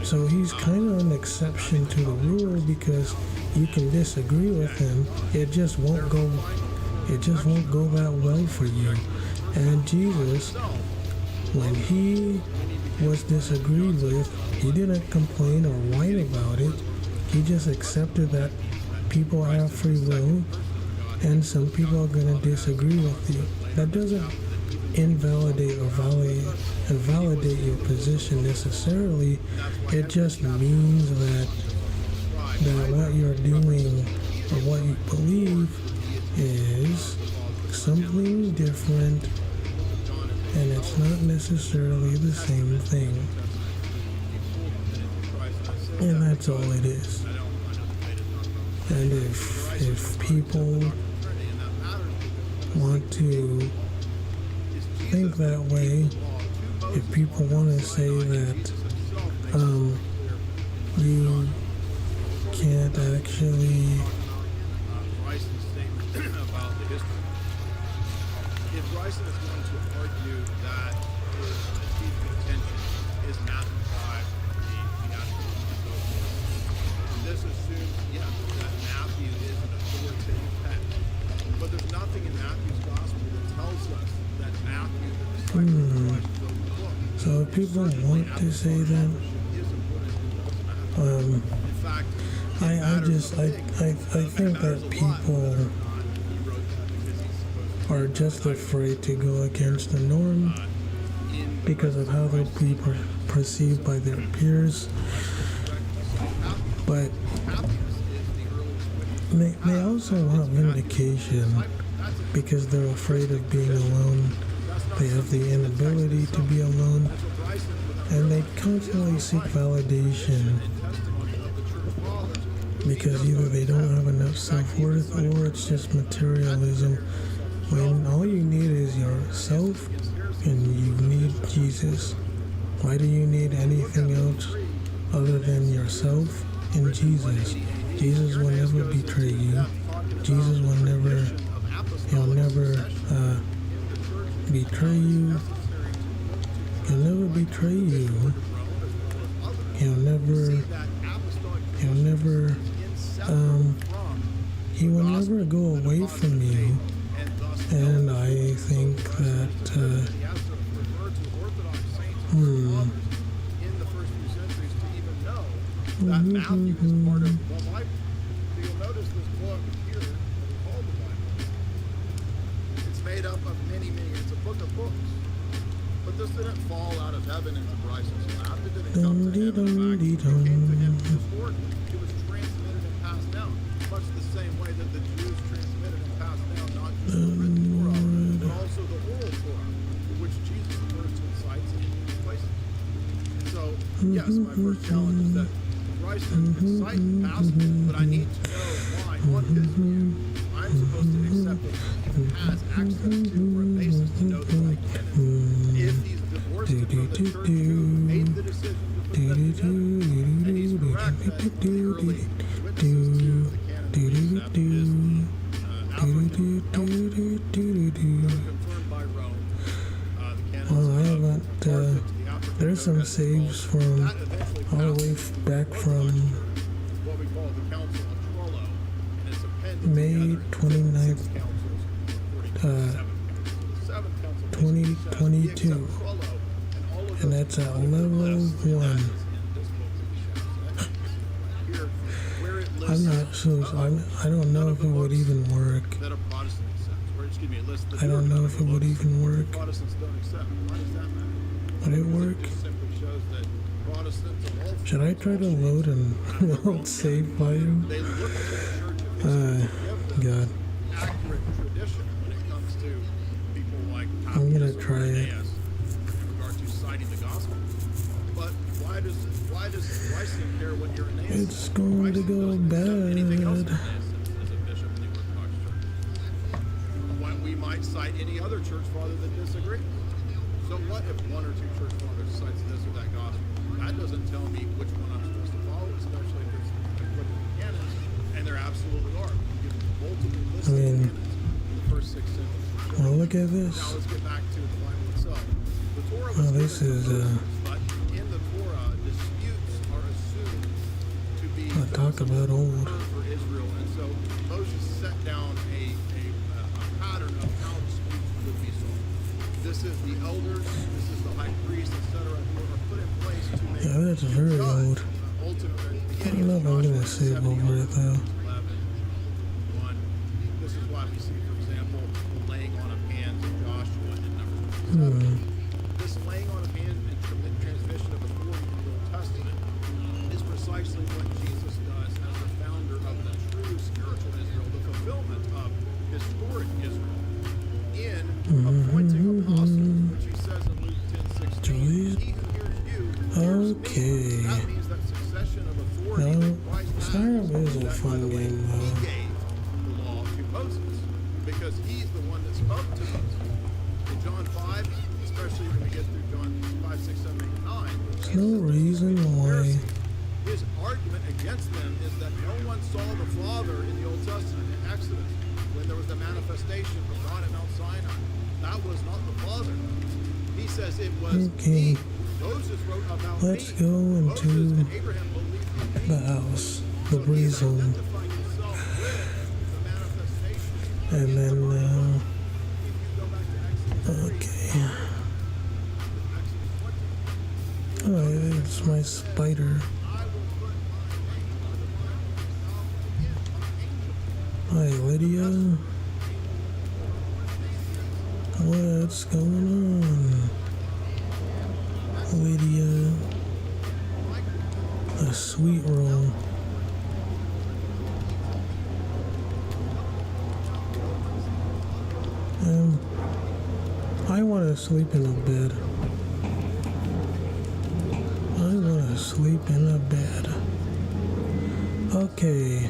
So he's kind of an exception to the rule because you can disagree with him. It just won't go that well for you. And Jesus, when he was disagreed with, he didn't complain or whine about it. He just accepted that people have free will and some people are going to disagree with you. That doesn't invalidate or validate your position necessarily. It just means that what you're doing or what you believe is something different and it's not necessarily the same thing. And that's all it is. And if people want to think that way, if people want to say that you can't actually Bryson's statement about the history. If Bryson is going to argue that his chief contention is Matthew 5, the actual this assumes, yes, that Matthew is an authoritative text. But there's nothing in Matthew's gospel that tells us that Matthew, the disciple of Christ, wrote the book. So if people want to say that, In fact, I think that people are just afraid to go against the norm because of how they'll be perceived by their peers. But they also want vindication because they're afraid of being alone. They have the inability to be alone, and they constantly seek validation because either they don't have enough self-worth or it's just materialism, when all you need is yourself and you need Jesus. Why do you need anything else other than yourself and Jesus? Jesus will never betray you. Jesus will never, he'll never betray you. He'll never betray you. He'll never, he will never go away from you. And I think that, that Matthew is part of, well, so you'll notice this book here, called the Bible. It's made up of many, it's a book of books. But this didn't fall out of heaven into Bryson's lap. It didn't come to him. In fact, it came to him historically. It was transmitted and passed down, much the same way that the Jews transmitted and passed down not just the written Torah, but also the oral Torah, which Jesus refers to in sites and in places. And so, yes, my first challenge is that Bryson can cite passages, but I need to know why, on his view, I'm supposed to accept it he has access to or a basis to know the right canon. If he's divorced from the church who made the decision to present the canon, and he's correct that the early witnesses to the canon accept is African confirmed by Rome. The canons well, I of haven't, there's some saves from all the way back from what we call the Council of Trullo, and it's appended May together in 29th, 2022, and that's at level 1. I'm not sure, I don't know if it would even work. That a Protestant accepts, or excuse me, a list that I don't know if it would even work. Protestants don't accept. Why does that matter? Would it work? It simply shows that Protestants of all Should I try to load and load save file? they look at the church of history God. accurate tradition when it comes to people like I'm gonna Papias or try it. Irenaeus in regard to citing the gospel. But why does Bryson care what Irenaeus It's going to go anything else bad. as a bishop in the Orthodox Church? might cite any other church father that disagrees. So what if one or two church fathers cites this or that gospel? That doesn't tell me which one I'm supposed to follow, especially if it's look at the canons, and there absolutely are. You get multiple lists of canons in the first 6 sentences. Well, look at this. Now let's get back to the Bible itself. The Torah was Oh, this given is, to Moses, but in the Torah, disputes are assumed to be talk about old. for Israel, and so Moses set down a pattern of how disputes would be solved. This is the elders, this is the high priest, etc., who are put in place to make Yeah, that's very old. ultimately. I don't know if I'm gonna save over it though. 1. This is why we see, for example, the laying on of hands in Joshua in Numbers 7. This laying on of hands and transmission of authority in the Old Testament is precisely what Jesus does as the founder of the true spiritual Israel, the fulfillment of historic Israel in appointing apostles, which he says in Luke 10:16. He who hears you hears me. That means that succession of authority No, that Christ has, Skyrim is a that, by fun the way, game, he though. gave the law to Moses because he's the one that spoke to Moses. In John 5, especially when we get through John 5, 6, 7, 8, 9, There's no reason why. his argument against them is that no one saw the Father in the Old Testament. In Exodus, when there was the manifestation of God at Mount Sinai, that was not the Father. He says it was Okay. me. Moses wrote about Let's me. go Moses into and Abraham believed in me. the house, the So he's breeze zone, identifying himself with the manifestation. and then If you go back to Exodus 3, okay. Exodus 20, Oh, it's my spider. I will put my name on the Hi, Lydia. What's going on? Lydia. A sweet roll. I want to sleep in a bed. I want to sleep in a bed. Okay.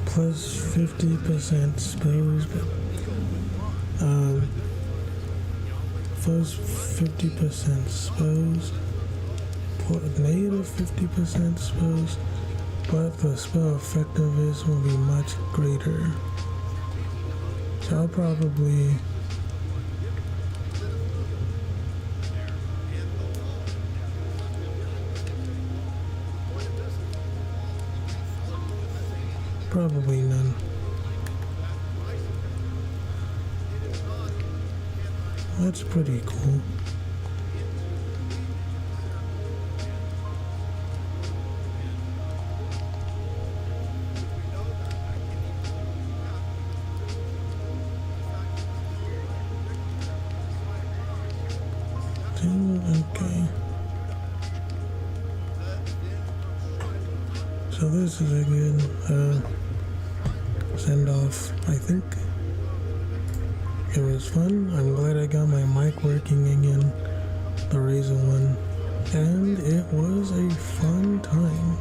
Plus 50% suppose, but plus 50% suppose, negative 50% suppose, but the spell effectiveness will be much greater. So I'll probably none. That's pretty cool. Okay. So this is a good send off, I think. It was fun. I'm glad I got my mic working again, the Razor one, and it was a fun time.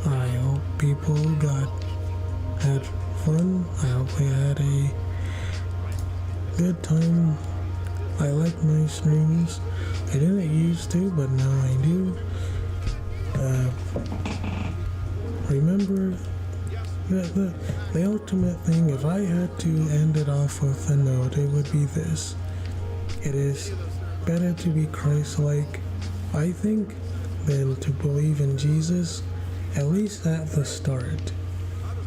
I hope people had fun. I hope they had a good time. I like my streams. I didn't used to, but now I do. Remember the ultimate thing, if I had to end it off with a note, it would be this. It is better to be Christ-like, I think, than to believe in Jesus, at least at the start.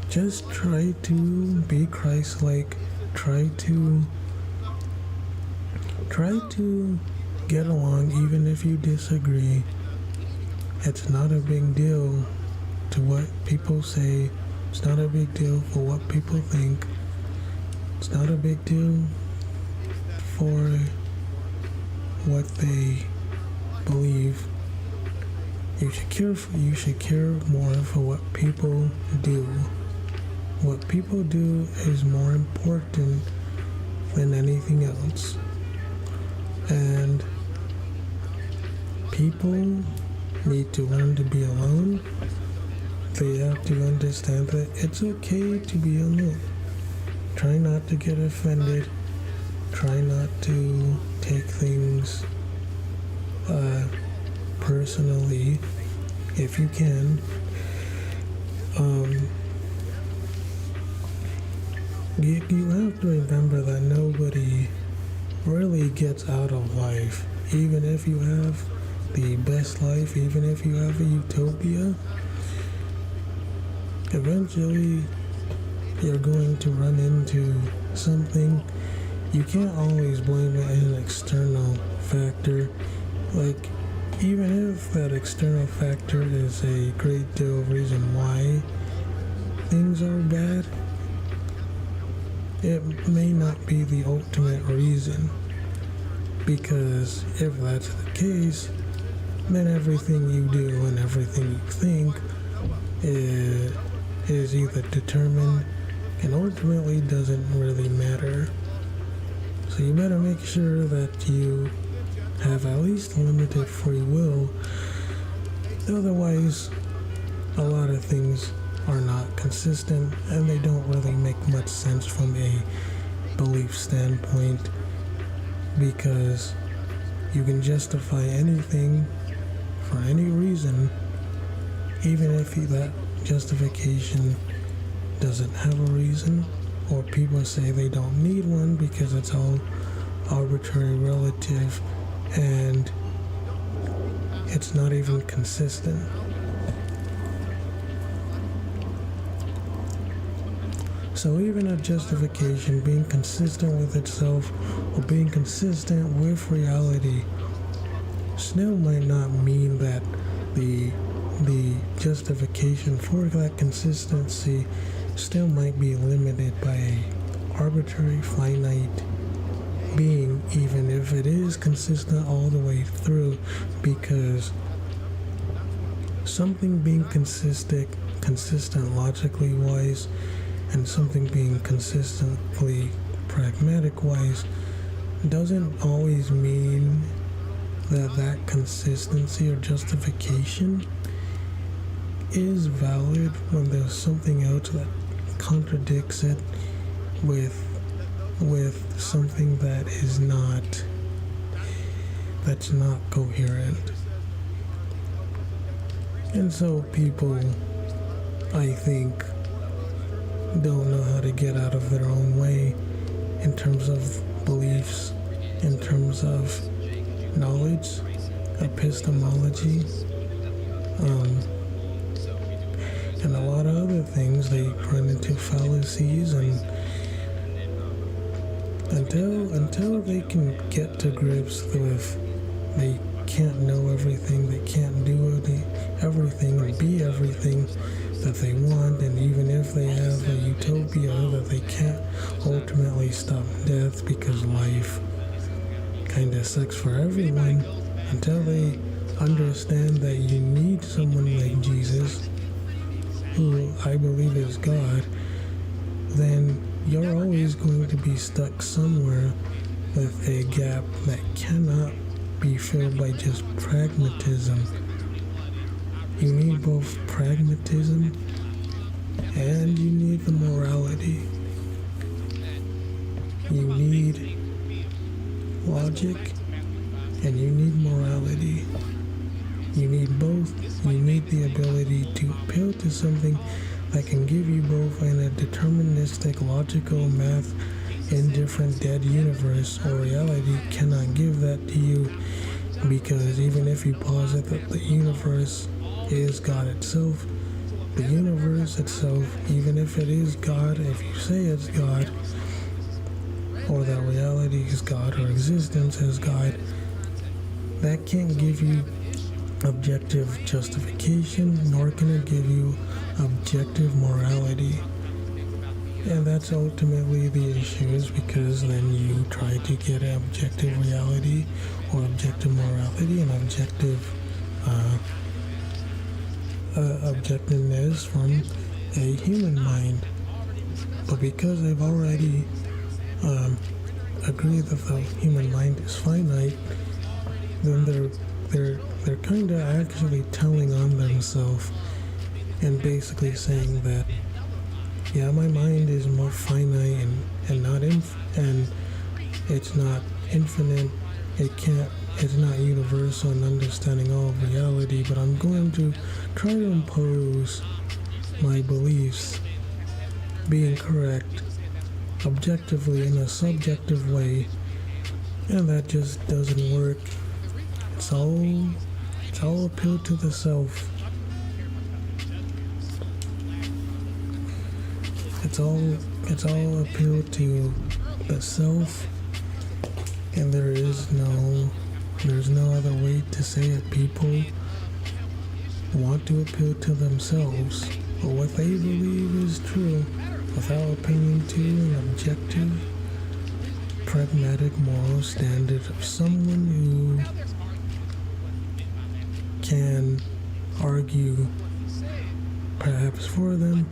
Just try to be Christ-like, try to get along even if you disagree. It's not a big deal to what people say. It's not a big deal for what people think. It's not a big deal for what they believe. You should care more for what people do. What people do is more important than anything else. And people need to learn to be alone. they have to understand that it's okay to be alone. Try not to get offended. Try not to take things personally if you can. You have to remember that nobody really gets out of life. Even if you have the best life, even if you have a utopia, eventually you're going to run into something. You can't always blame it on an external factor. Like, even if that external factor is a great deal of reason why things are bad, it may not be the ultimate reason. Because if that's the case, then everything you do and everything you think is either determined and ultimately doesn't really matter. So you better make sure that you have at least limited free will. Otherwise, a lot of things are not consistent and they don't really make much sense from a belief standpoint, because you can justify anything for any reason, even if that justification doesn't have a reason, or people say they don't need one because it's all arbitrary, relative, and it's not even consistent. So even a justification being consistent with itself or being consistent with reality still might not mean that the justification for that consistency still might be limited by a arbitrary, finite being, even if it is consistent all the way through, because something being consistent logically wise and something being consistently pragmatic wise doesn't always mean that consistency or justification is valid when there's something else that contradicts it with something that's not coherent. And so people, I think, don't know how to get out of their own way in terms of beliefs, in terms of knowledge, epistemology, and a lot of other things. They run into fallacies, and until they can get to grips with they can't know everything, they can't do everything and be everything that they want, and even if they have a utopia, that they can't ultimately stop death because life kind of sucks for everyone, until they understand that you need someone like Jesus, who I believe is God, then you're always going to be stuck somewhere with a gap that cannot be filled by just pragmatism. You need both pragmatism and you need the morality. You need logic and you need morality. You need both. You need the ability to appeal to something that can give you both in a deterministic, logical, math, indifferent, dead universe, or reality cannot give that to you, because even if you posit that the universe is God itself, the universe itself, even if it is God, if you say it's God, or that reality is God, or existence is God, that can't give you objective justification, nor can it give you objective morality. And that's ultimately the issue, is because then you try to get an objective reality or objective morality and objectiveness from a human mind. But because they've already agreed that the human mind is finite, then they're kind of actually telling on themselves and basically saying that, yeah, my mind is more finite and not and it's not infinite. It's not universal in understanding all of reality, but I'm going to try to impose my beliefs being correct objectively in a subjective way, and that just doesn't work. It's all appeal to the self. It's all appeal to the self, and there's no other way to say it. People want to appeal to themselves or what they believe is true without appealing to an objective, pragmatic moral standard of someone who can argue perhaps for them.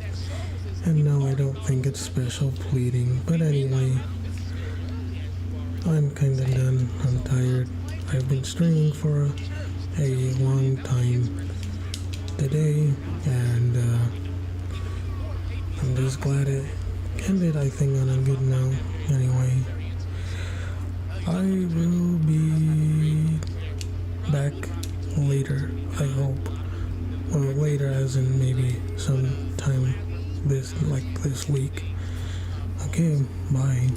And no, I don't think it's special pleading. But anyway, I'm kinda done. I'm tired. I've been streaming for a long time today, and I'm just glad it ended, I think, on a good note. Anyway, I will be back later, I hope. Well, later as in maybe sometime this week. Okay, bye.